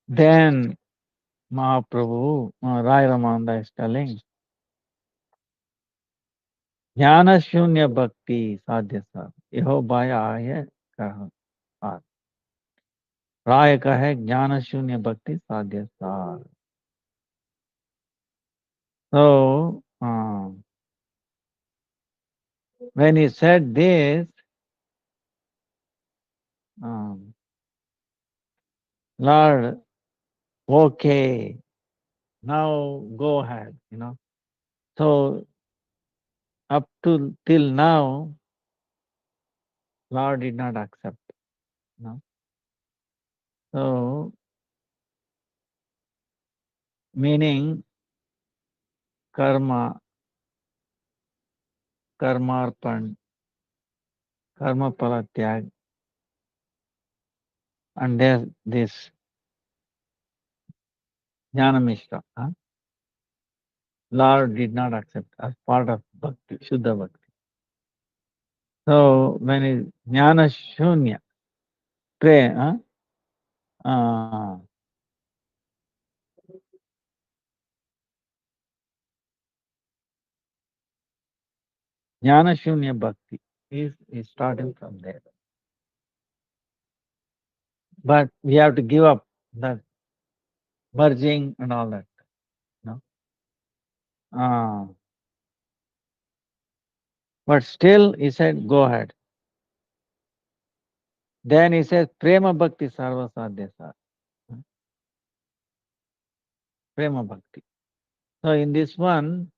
Then Mahaprabhu, Rai Ramananda is telling, Jnana Shunya Bhakti Sadhyasa, Yeho Bhaya Aya Kaha. Raya Kahe Jnana Shunya Bhakti Sadhyasa. So, when he said this, Lord, okay, now go ahead, So up to till now, Lord did not accept. So meaning karma, karmarpan, karma palatyag, and there's this Jnana Mishra. Lord did not accept as part of bhakti, Shuddha Bhakti. So when it Jnana Shunya, pray, Jnana Shunya Bhakti is starting from there. But we have to give up that merging and all that. But still, he said, go ahead. Then he says, Prema Bhakti Sarva Sadhyasa. Prema Bhakti. So in this one,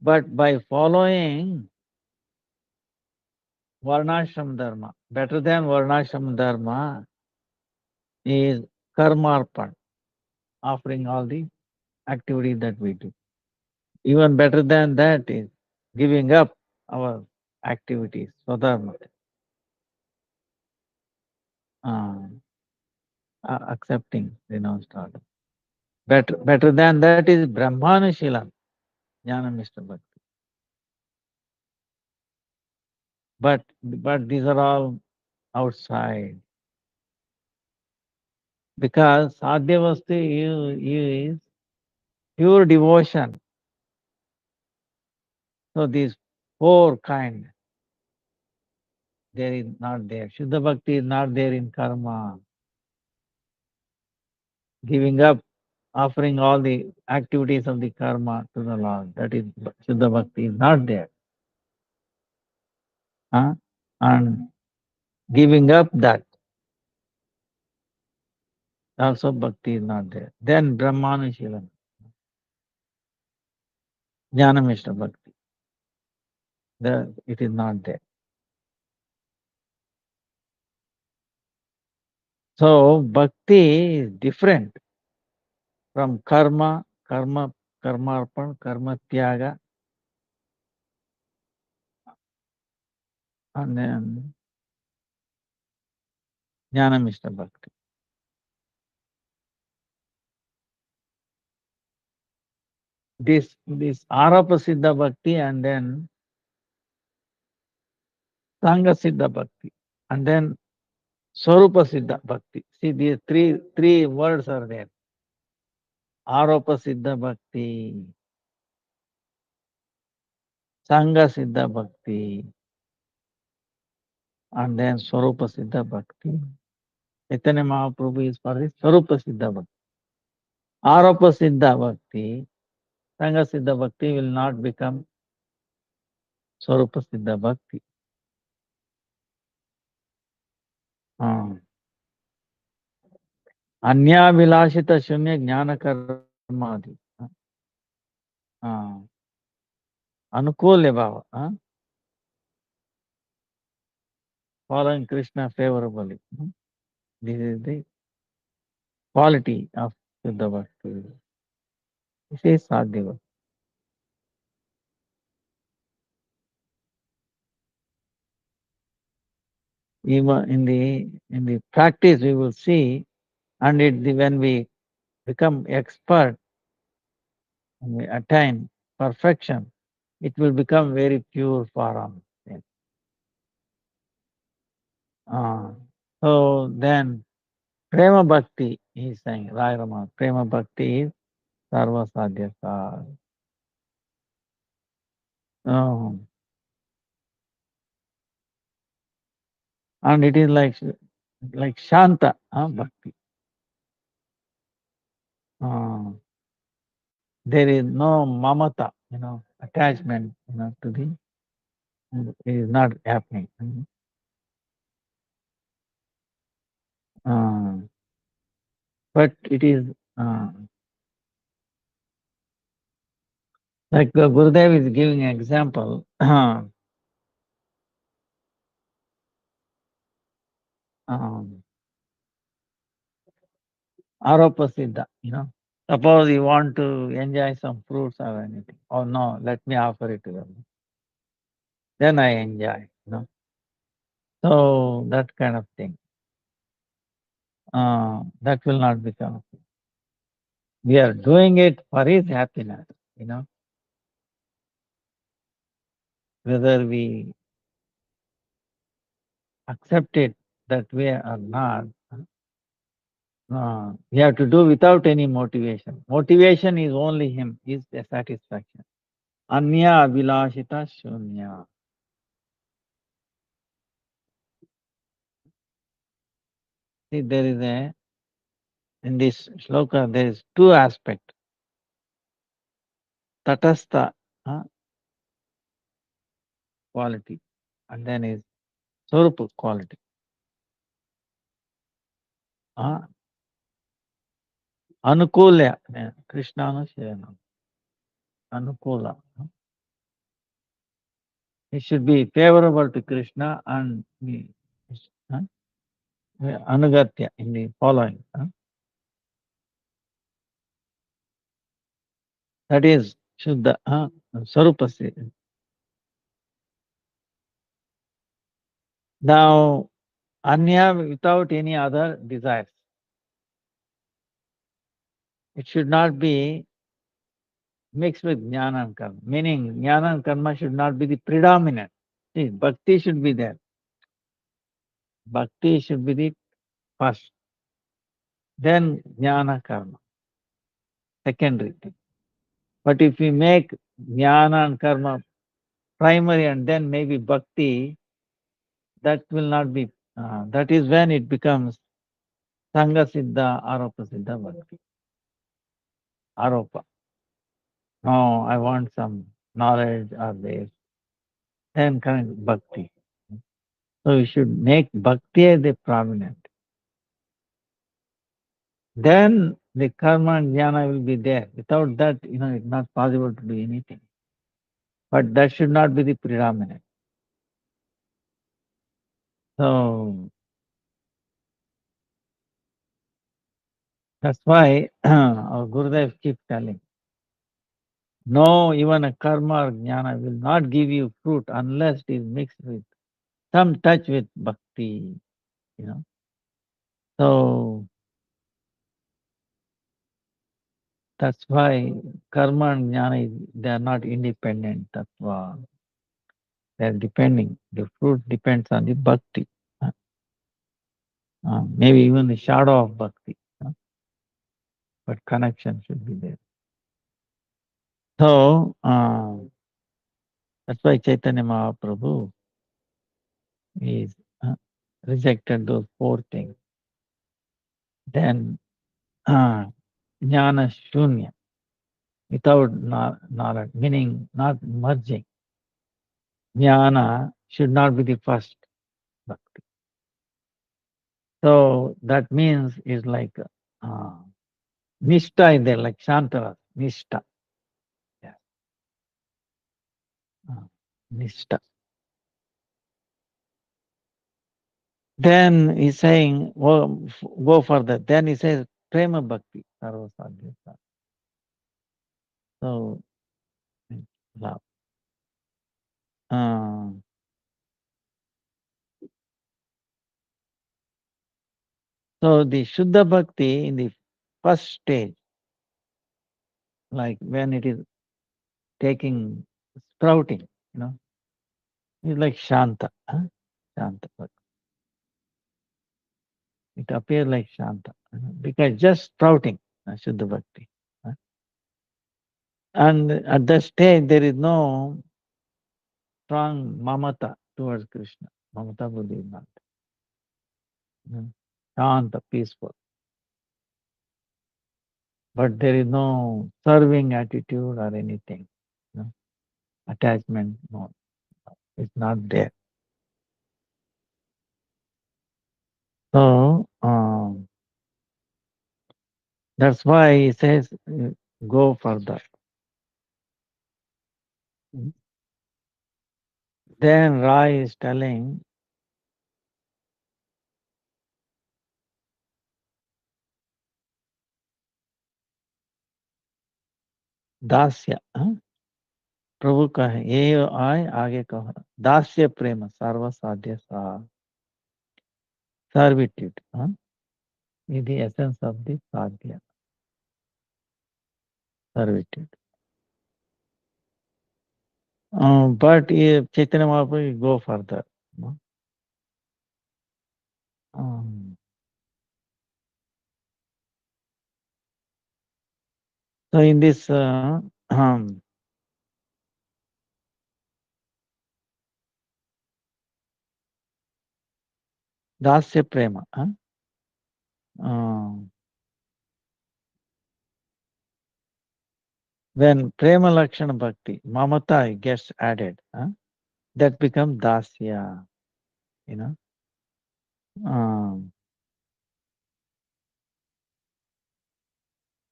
but by following Varnashram dharma. Better than Varnashram dharma is karmarpan, offering all the activities that we do. Even better than that is giving up our activities, swadharma. Accepting renounced order. Better than that is Brahmanushilam, Jnanamishta Bhakti. But these are all outside. Because Sadhyavasti is pure devotion. So these four kind, there is not there. Shuddha Bhakti is not there in karma. Giving up, offering all the activities of the karma to the Lord. That is Shuddha Bhakti is not there. And giving up that, also bhakti is not there. Then Brahmanushilam, Jnanamishra Bhakti, it is not there. So bhakti is different from karmarpan, karma tyaga, and then Jnanamishra Bhakti. This Arapa Siddha Bhakti and then Sangha Siddha Bhakti and then Swarupa Siddha Bhakti. See, these three words are there. Aropa Siddha Bhakti, Sangha Siddha Bhakti, and then Swarupa Siddha Bhakti. Chaitanya Mahaprabhu is for this Swarupa Siddha Bhakti. Aropa Siddha Bhakti, Sangha Siddha Bhakti will not become Swarupa Siddha Bhakti. Anya Vilashita Shunya Jnana Karmadi. Anukulya Bhava. Following Krishna favorably. This is the quality of Siddha Bhakti. This is Sadhya. Even in the practice we will see, and when we become expert, when we attain perfection, it will become very pure form. So then Prema Bhakti, he is saying, Rai Rama, Prema Bhakti is Sarva Sadhyasa. And it is like Shanta Bhakti. There is no mamata, attachment, to the, it is not happening. But it is like Gurudev is giving an example. Aropa Siddha, Suppose you want to enjoy some fruits or anything. Oh no, let me offer it to them. Then I enjoy, So that kind of thing. That will not become. We are doing it for his happiness, Whether we accept it that way or not, we have to do without any motivation. Motivation is only him, is the satisfaction. Anya Abhilashita Shunya. See, in this shloka, there is two aspects. Tatastha quality, and then is Swarupa quality. Anukulya, Krishna Anukula. It should be favorable to Krishna and huh? Anugatya in the following. That is Shuddha, Sarupasya. Now, Anya without any other desires. It should not be mixed with jnana and karma, meaning jnana and karma should not be the predominant. See, bhakti should be there. Bhakti should be the first. Then jnana karma, secondary thing. But if we make jnana and karma primary and then maybe bhakti, that will not be, that is when it becomes Sangha Siddha, Aropa Siddha Bhakti. Aropa. No, I want some knowledge or this. Then comes bhakti. So we should make bhakti as the prominent. Then the karma and jnana will be there. Without that, it's not possible to do anything. But that should not be the predominant. So that's why our Gurudev keeps telling, no, even a karma or jnana will not give you fruit unless it is mixed with some touch with bhakti. So that's why karma and jnana, they are not independent. That's why they are depending. The fruit depends on the bhakti. Maybe even the shadow of bhakti. But connection should be there. So that's why Chaitanya Mahaprabhu is rejected those four things. Then jnana shunya, without knowledge, meaning not merging. Jnana should not be the first bhakti. So that means is like nishta is there, like Shantara, nishta. Yeah. Nishta. Then he's saying, go further. Then he says, prema bhakti, sarva sadhyata. So, love. So the Shuddha Bhakti in the first stage, like when it is taking, sprouting, it's like Shanta. Shanta Bhakti. It appears like Shanta, because just sprouting, Shuddha Bhakti. And at that stage, there is no strong mamata towards Krishna. Mamata buddhi is not. Shanta, peaceful. But there is no serving attitude or anything. Attachment, no. It's not there. So, that's why he says, go further. Then Rai is telling, दास्य प्रभु कहे ये आए आगे कहो दास्य प्रेम सर्व साध्य सा servitude is the essence of the sadhya servitude. But Chaitanya Mahaprabhu go further. So in this dasya prema, when prema lakshana bhakti, mamata gets added, that becomes dasya, in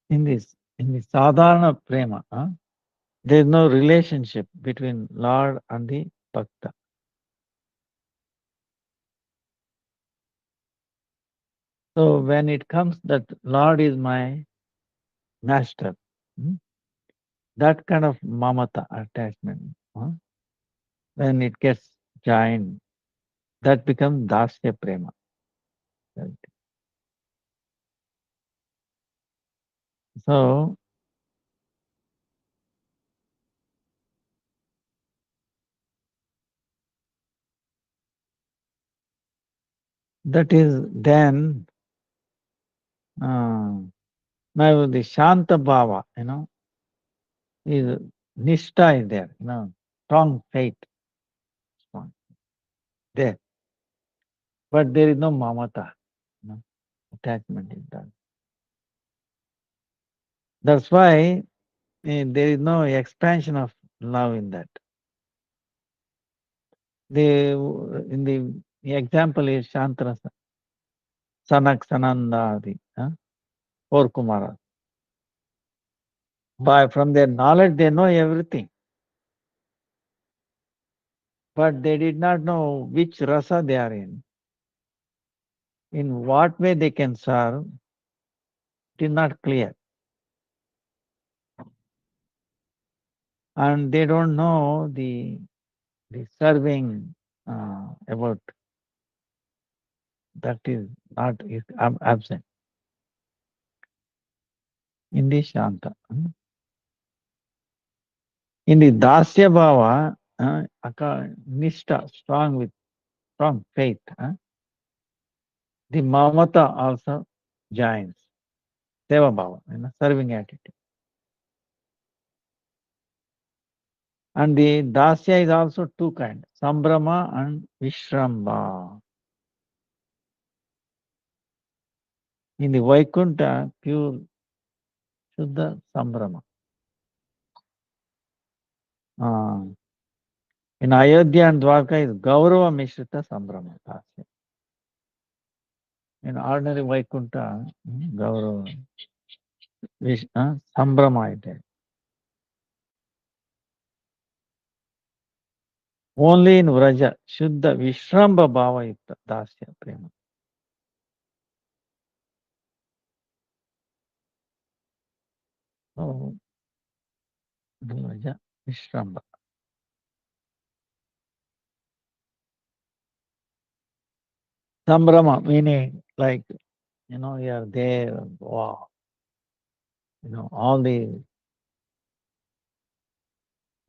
the sadhana prema, there is no relationship between Lord and the bhakta. So when it comes that Lord is my master, that kind of mamata attachment, when it gets joined, that becomes dasya prema. Right? So that is then now the Shanta Bhava, is Nishta is there, strong faith, strong there. But there is no mamata, attachment is done. That's why there is no expansion of love in that. In the example is Shantarasa, Sanak Sanandadi, 4 Kumaras. From their knowledge, they know everything. But they did not know which rasa they are in what way they can serve. It is not clear. And they don't know the serving about that is not is absent in the Shanta. In the Dasya Bhava, Nishta, strong faith, the Mamata also joins. Seva Bhava, serving attitude. And the Dasya is also two kinds, Sambrama and Vishramba. In the Vaikuntha, pure Shuddha Sambrama. In Ayodhya and Dwarka is Gaurava Mishrita Sambrama. Dasya. In ordinary Vaikuntha, Gaurava Sambrama is there. Only in Vraja, Shuddha Vishramba Bhava Yukta Dasya Prema. So, Vraja Vishramba. Sambrama meaning like, you are there, wow. All the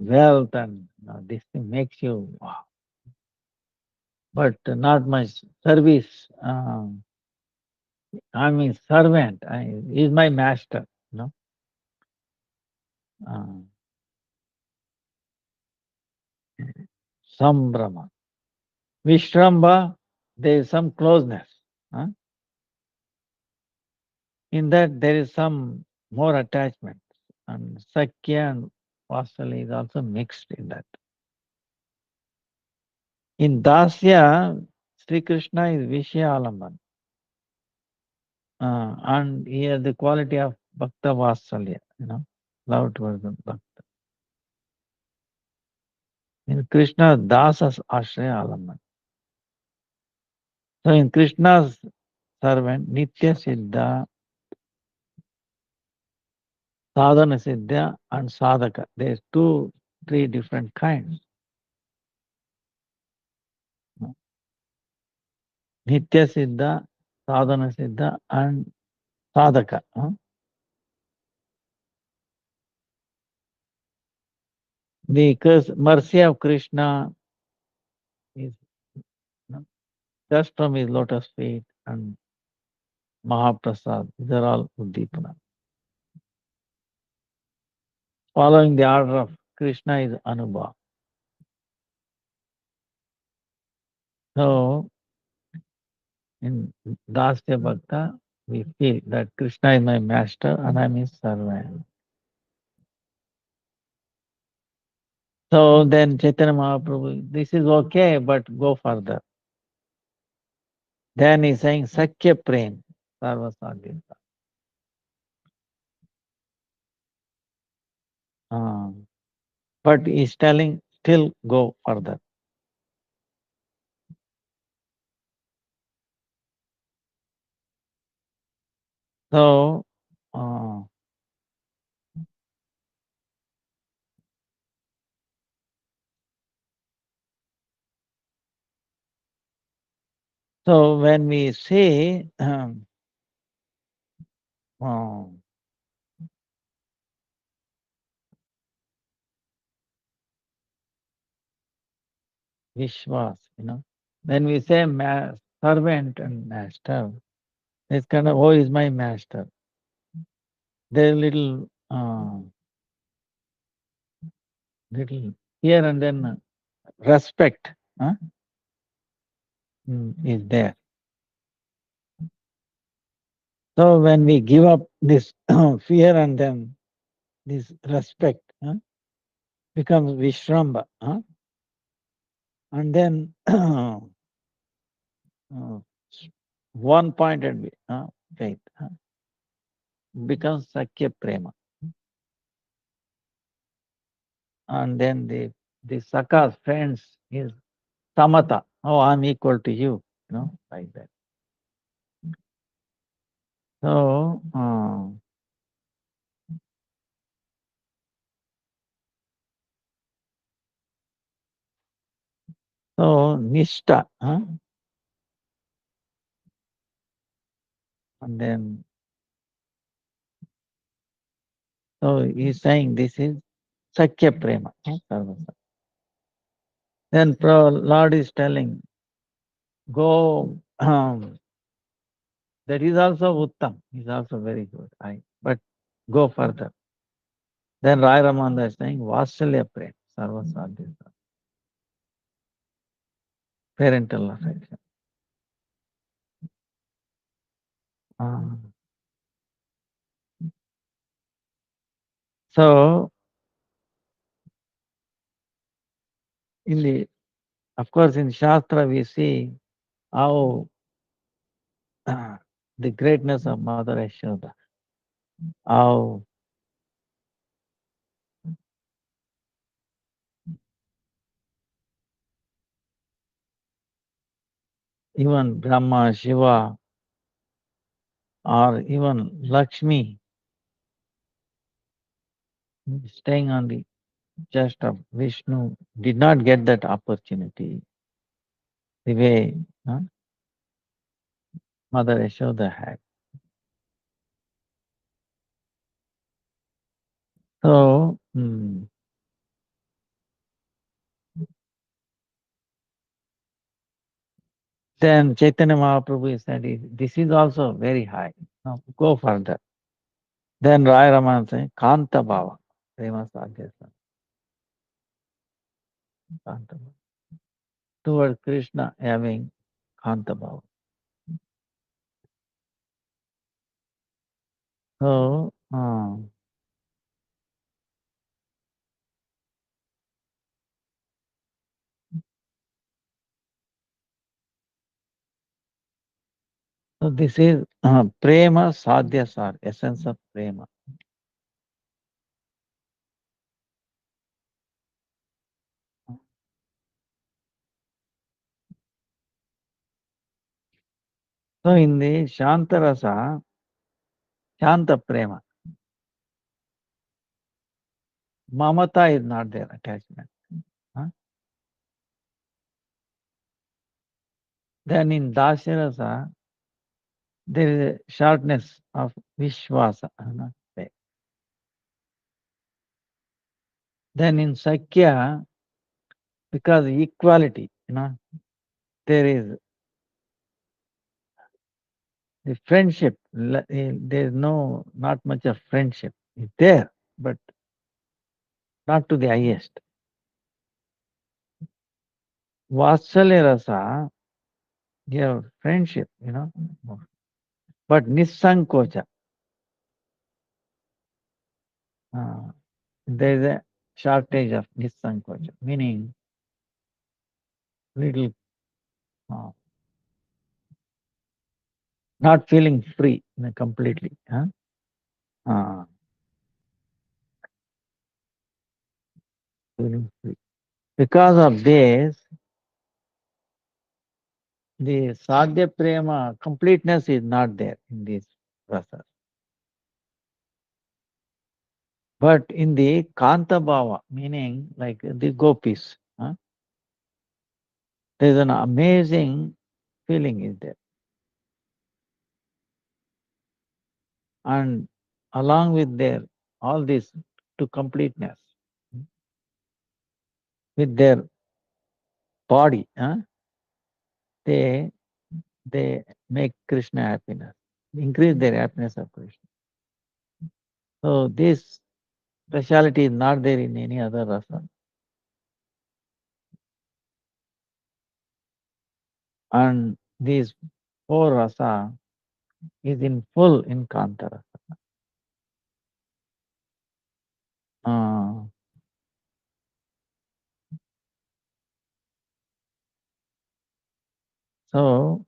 wealth and this thing makes you wow. But not much service. I mean, servant. He's my master. Sambrama. Vishramba, there is some closeness. In that, there is some more attachment. And Sakya and Vatsalya is also mixed in that. In Dasya, Sri Krishna is Vishya and he has the quality of Bhakta Vatsalya, love towards the Bhakta. In Krishna, Dasas Ashraya Alaman. So in Krishna's servant, Nitya Siddha, Sadhana Siddha and Sadhaka. There's 3 different kinds. Nitya Siddha, Sadhana Siddha and Sadhaka. The mercy of Krishna is just from his lotus feet and Mahaprasad. These are all Uddipana. Following the order of Krishna is Anubhav. So, in Dasya Bhakta, we feel that Krishna is my master and I'm his servant. So then Chaitanya Mahaprabhu, this is okay, but go further. Then he's saying Sakya Prem, Sarva Sadhyata. But he's telling, still go further. So, so when we say Vishwas, when we say servant and master, it's kind of, oh, is my master. There's little here and then respect is there. So when we give up this fear and then this respect becomes Vishramba. And then one-pointed faith becomes Sakya Prema. And then the Saka's friends is Samata. Oh, I'm equal to you, like that. So, Nishta, and then, so he's saying this is Sakya Prema. Then Lord is telling, go, that is also Uttam, is also very good. But go further. Then Rai Ramanda is saying, Vasalya Prema, Sarvasadhyasa, parental affection. So, of course, in Shastra we see how the greatness of Mother Yashoda, how even Brahma, Shiva, or even Lakshmi staying on the chest of Vishnu did not get that opportunity the way Mother Yashoda had. So, then Chaitanya Mahaprabhu said, this is also very high. Now go further. Then Rai Raman saying, Kanta Bhava, Prema Sadhyasa. Kanta Bhava. Toward Krishna having Kanta Bhava. So, so this is Prema Sadhyasar, essence of Prema. So in the Shantarasa, Shanta Prema, Mamata is not there, attachment. Then in Dasharasa, there is a shortness of Vishwasa. Then in Sakya, because equality, there is the friendship. There is not much of friendship. It's there, but not to the highest. Vatsalya rasa, you have friendship, but Nissankocha. There is a shortage of Nissankocha, meaning little not feeling free completely. Feeling free. Because of this, the Sadhya Prema completeness is not there in this rasa. But in the Kanta Bhava, meaning like the gopis, there's an amazing feeling is there. And along with their all this to completeness, with their body, they they make Krishna happiness, increase their happiness of Krishna. So this speciality is not there in any other rasa. And these four rasa is in full in Kanta rasa. So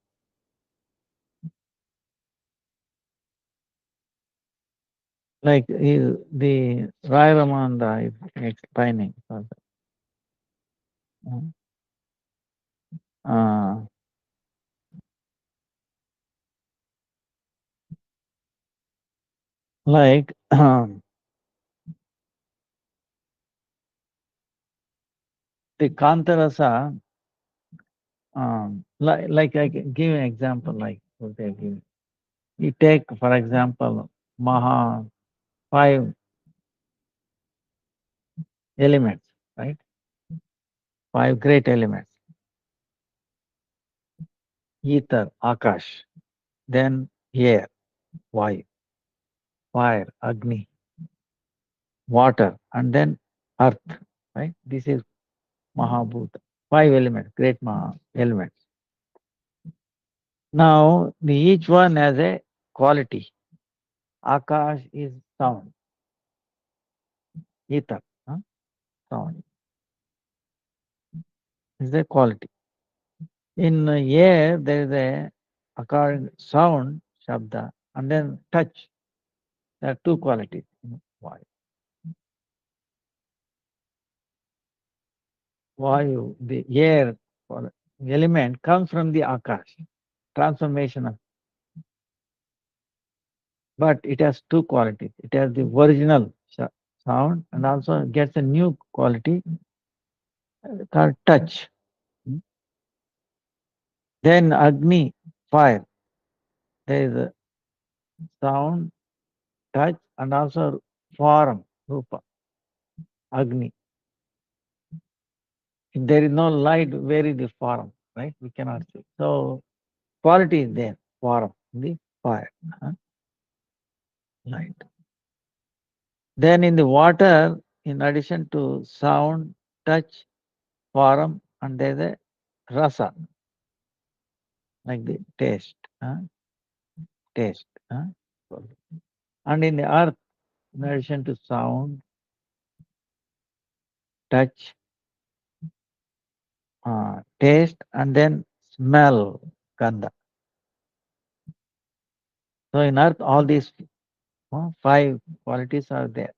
like the Rai Ramananda is explaining further. Uh, like the Kantarasa, like I can give an example, like what they give. You take, for example, Maha, 5 elements, right? 5 great elements. Ether, Akash, then air, Vayu, fire, Agni, water, and then earth, right? This is Mahabhuta. 5 elements, great Maha elements. Now, each one has a quality. Akash is sound, ether, sound is the quality. In air, there is a according sound, shabda, and then touch. There are 2 qualities. Vayu. Vayu, the air element comes from the akash, transformation of, but it has 2 qualities. It has the original sound and also gets a new quality called touch. Then Agni, fire. There is a sound, touch, and also form, rupa, Agni. If there is no light, where is the form, right? We cannot see. So quality is there, form, the fire, light. Then in the water, in addition to sound, touch, form, and there's a rasa, like the taste, taste. And in the earth, in addition to sound, touch, taste, and then smell, gandha. So in earth, all these 5 qualities are there.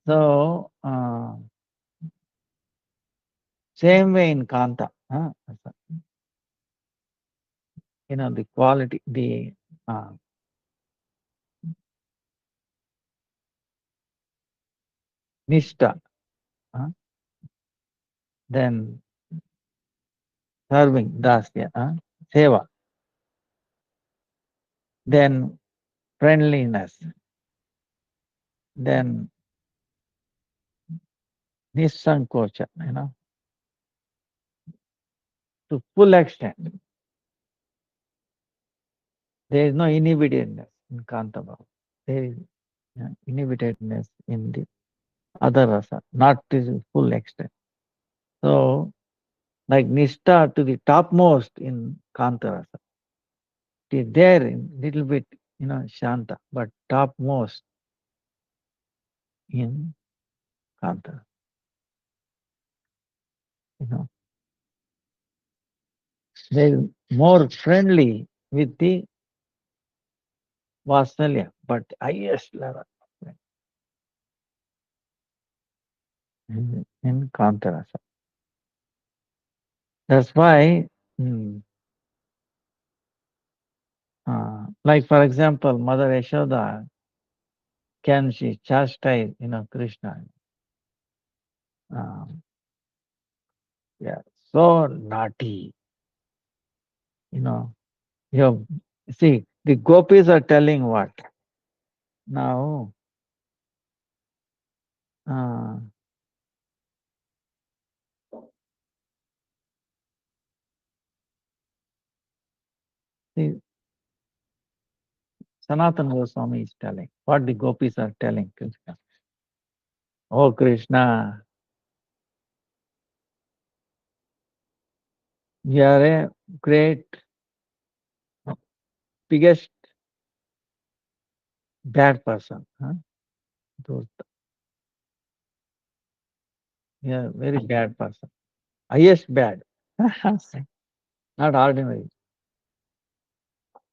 So same way in Kanta, the quality, the Nishta, then serving, Dasya, Seva, then friendliness, then Nisankocha, to full extent. There is no inhibitedness in Kanta Bhava. There is inhibitedness in the other rasa, not to the full extent. So, like Nishta to the topmost in Kanta rasa. It is there in little bit, Shanta, but topmost in Kanta. They are more friendly with the Vatsalya, but highest level in Kantarasa. That's why, like for example, Mother Yashoda can she chastise, Krishna? Um, yeah, so naughty, you know. You see, the gopis are telling what? Now, uh, see, Sanatana Goswami is telling what the gopis are telling Krishna. Oh Krishna, you are a great, biggest bad person. Huh? Those- You are a very bad person. Highest bad. Not ordinary.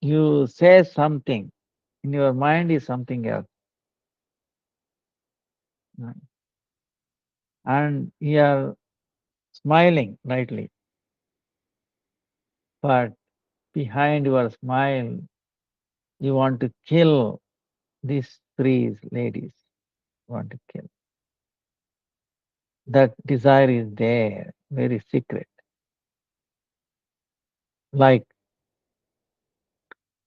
You say something, in your mind is something else. Right? And you are smiling rightly, but behind your smile, you want to kill these three ladies. You want to kill. That desire is there, very secret. Like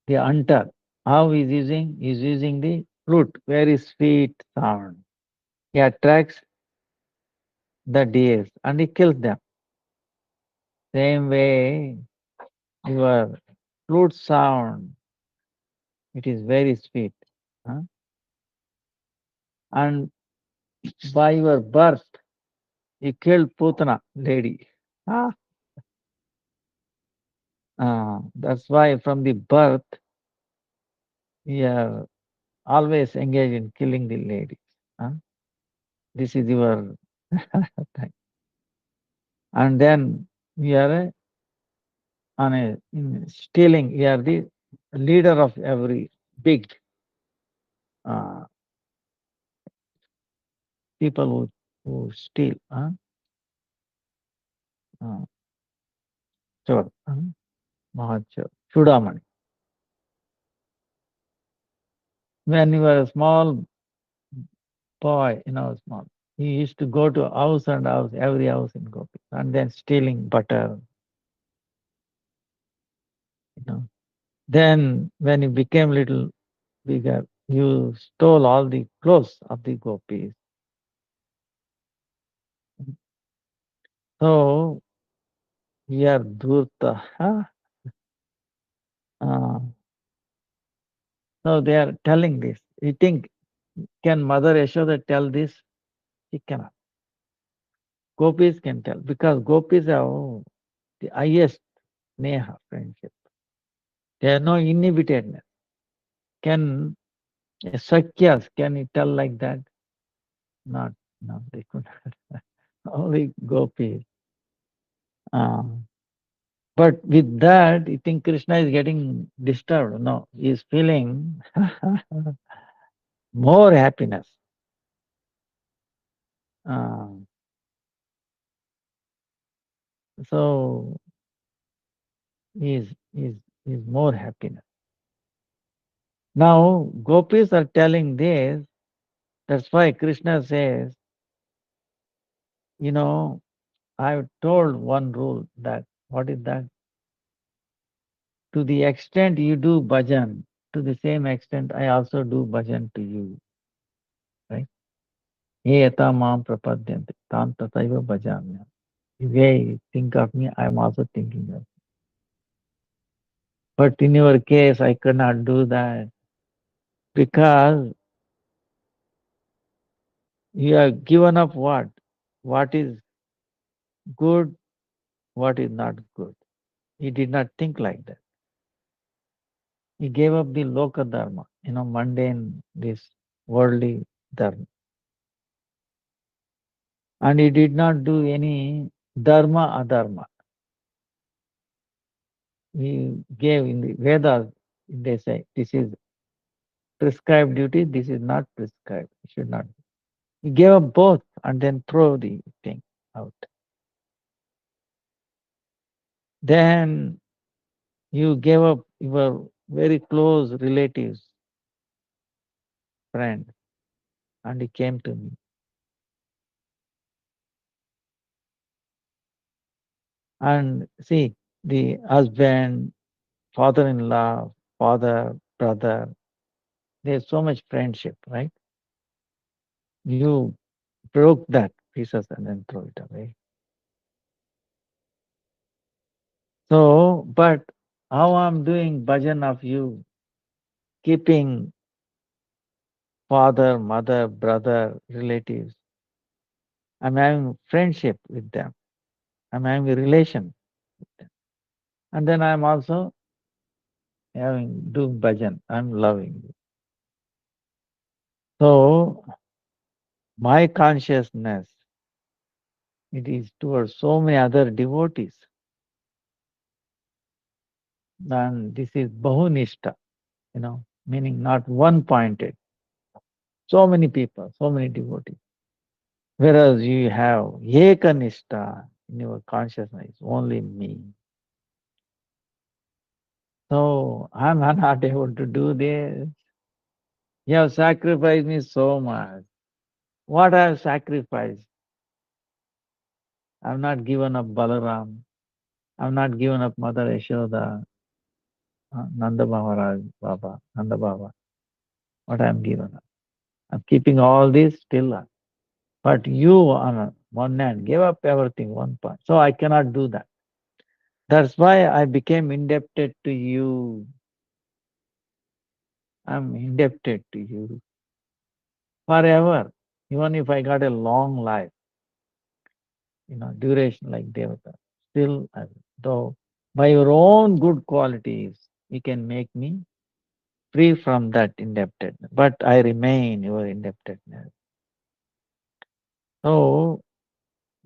the hunter, how he's using? He's using the flute, very sweet sound. He attracts the deers and he kills them. Same way, your flute sound, it is very sweet. Huh? And by your birth, you killed Putana, lady. Ah, that's why from the birth, you are always engaged in killing the ladies. Huh? This is your thing. And then we are in stealing. We are the leader of every big uh, people who steal. Uh, Chor, Mahachor, Chudamani. When you were a small boy, small, he used to go to house and house, every house in Gopi, and then stealing butter. You know. Then when he became little bigger, you stole all the clothes of the gopis. So we are Dhurta. Huh? Uh, so they are telling this. You think, can Mother Yashoda tell this? She cannot. Gopis can tell because gopis are the highest neha friendship. They are no inhibitedness. Can Sakyas, can he tell like that? Not, no, they could not. Only gopis. Uh, but with that, you think Krishna is getting disturbed? No, he is feeling more happiness. Uh, so is more happiness. Now gopis are telling this. That's why Krishna says, I've told one rule that what is that? To the extent you do bhajan, to the same extent I also do bhajan to you. Right? Ye yata mam prapadyante, tam tataiva bhajamya. The way you think of me, I am also thinking of you. But in your case, I cannot do that because you have given up what? What is good, what is not good. He did not think like that. He gave up the loka dharma, mundane, this worldly dharma. And he did not do any dharma adharma. He gave in the Vedas, they say, this is prescribed duty, this is not prescribed. It should not. He gave up both and then throw the thing out. Then you gave up your very close relatives, friends. and he came to me. And see, the husband, father-in-law, father, brother, there's so much friendship, right? You broke that pieces and then throw it away. So, but how I'm doing bhajan of you, keeping father, mother, brother, relatives. I'm having friendship with them. I'm having a relation with them. And then I'm also doing bhajan. I'm loving you. So my consciousness, it is towards so many other devotees. And this is bahunishta, meaning not one pointed. So many people, so many devotees. Whereas you have ekanishta in your consciousness, only me. So I'm not able to do this. You have sacrificed me so much. What I have sacrificed? I've not given up Balaram. I've not given up Mother Yashoda, Nanda Maharaj, Baba, Nanda Baba. What I am given up? I'm keeping all this still. But you, on one hand, gave up everything, one point. So I cannot do that. That's why I became indebted to you. I'm indebted to you forever. Even if I got a long life, duration like Devata, still, though by your own good qualities, you can make me free from that indebtedness. But I remain your indebtedness. So,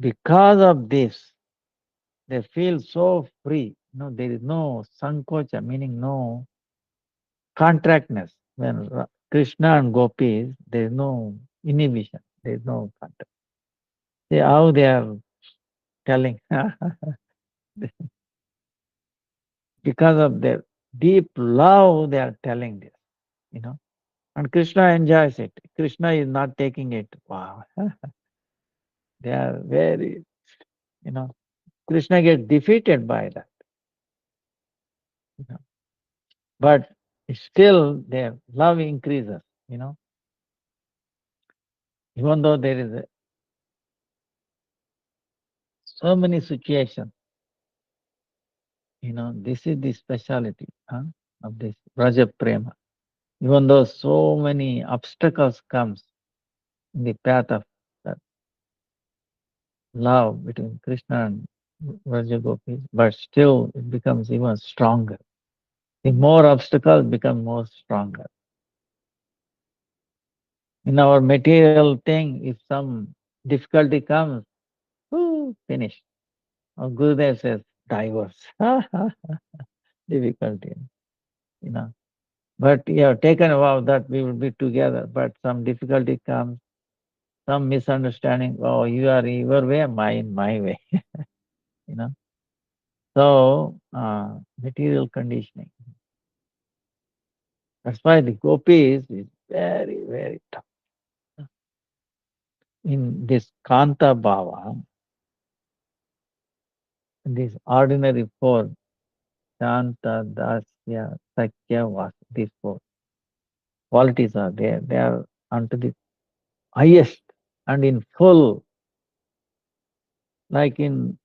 because of this, they feel so free. There is no sankocha, meaning no contractness. When Krishna and gopis, there is no inhibition, there is no contract. See how they are telling. Because of their deep love, they are telling this. And Krishna enjoys it. Krishna is not taking it. Wow. They are very, you know, Krishna gets defeated by that. You know. But still their love increases. Even though there is so many situations, this is the speciality of this Raja Prema. Even though so many obstacles comes in the path of that love between Krishna and Raja Gopis, but still it becomes even stronger. The more obstacles become more stronger. In our material thing, if some difficulty comes, finished. Or Gurudev says, divorce. Difficulty, you know. But you have taken a vow that we will be together, but some difficulty comes, some misunderstanding, oh, you are your way, mine, my way. you know. So, material conditioning. That's why the gopis is very, very tough. In this Kanta Bhava, this ordinary four, Shanta, Dasya, Sakya, Vas, these four qualities are there. They are unto the highest and in full, like in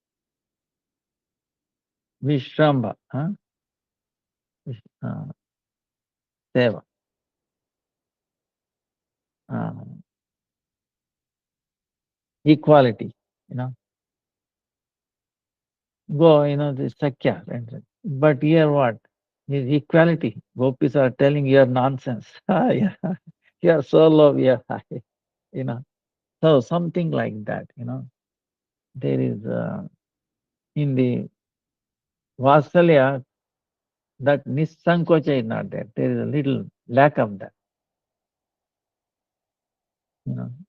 Vishramba, uh, Seva, uh, equality, you know, go, the Sakya. But here what? Is equality. Gopis are telling you are nonsense. Yeah. You are so low, you are high, you know. So something like that, there is in the Vasalya that Nisankocha is not there. There is a little lack of that.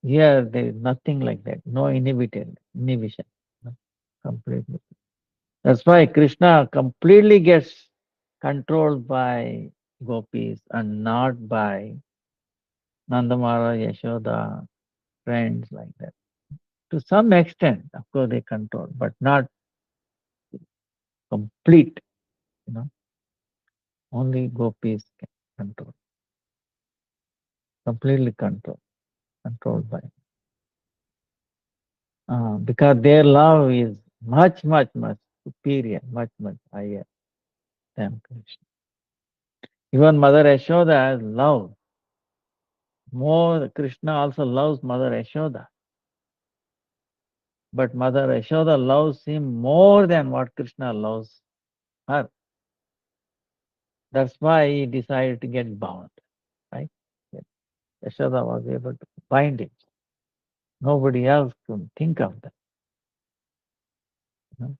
Here there is nothing like that. No inhibition. Completely. That's why Krishna completely gets controlled by gopis and not Nandamara, Yashoda, friends like that. To some extent, of course, they control, but not complete, you know. Only gopis can control. Completely controlled by. Because their love is much, much, much superior, much, much higher than Krishna. Even Mother Yashoda has love. More, Krishna also loves Mother Yashoda. But Mother Yashoda loves him more than what Krishna loves her. That's why he decided to get bound, right? Yashoda was able to bind him. Nobody else could think of that. You know?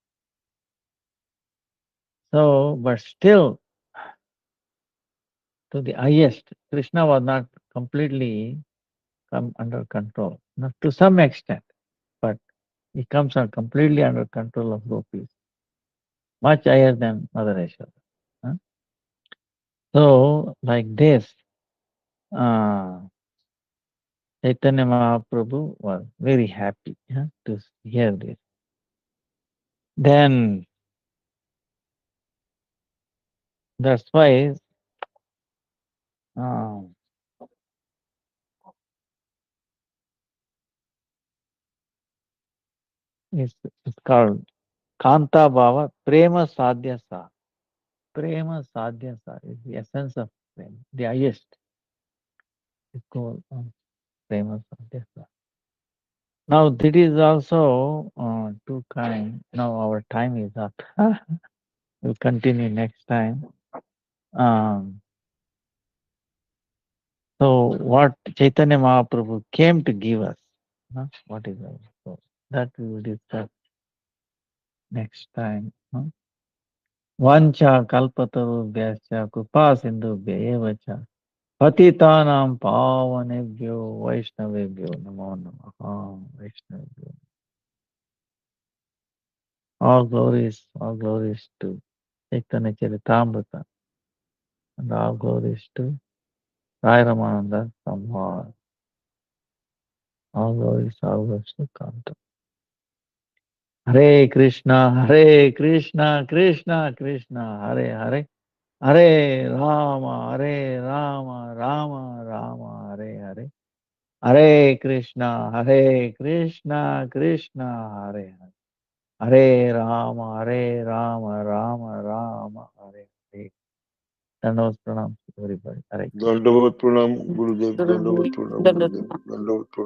So, but still, to the highest, Krishna was not completely come under control, not to some extent, but he comes on completely under control of gopis, much higher than Mother Yashoda. Huh? So, like this, Chaitanya Mahaprabhu was very happy to hear this. Then, that's why it's called Kanta Bhava Prema Sadhyasa. Prema Sadhyasa is the essence of prema, the highest. It's called Prema Sadhyasa. Now, that is also too kind. Now, our time is up. We'll continue next time. So, what Chaitanya Mahaprabhu came to give us, what is that? So that we will discuss next time. Vancha kalpatarubhyascha kripa sindhubhya eva cha patitanam pavanebhyo vaishnavebhyo namo namaha vaishnavebhyo. All glories to Chaitanya Charitamrita, and all glories to Rai Ramananda Samhar. All glories to Kanta. Hare Krishna, Krishna Krishna, Hare, Hare Rama, Rama Rama, Hare. Hare Krishna, Krishna Krishna, Hare. Hare Rama, Rama Hare. Hare. Dandavat pranam to everybody. Hare Krishna. Dandavat pranam, Gurudev. Dandavat pranam, Gurudev. Dandavat pranam.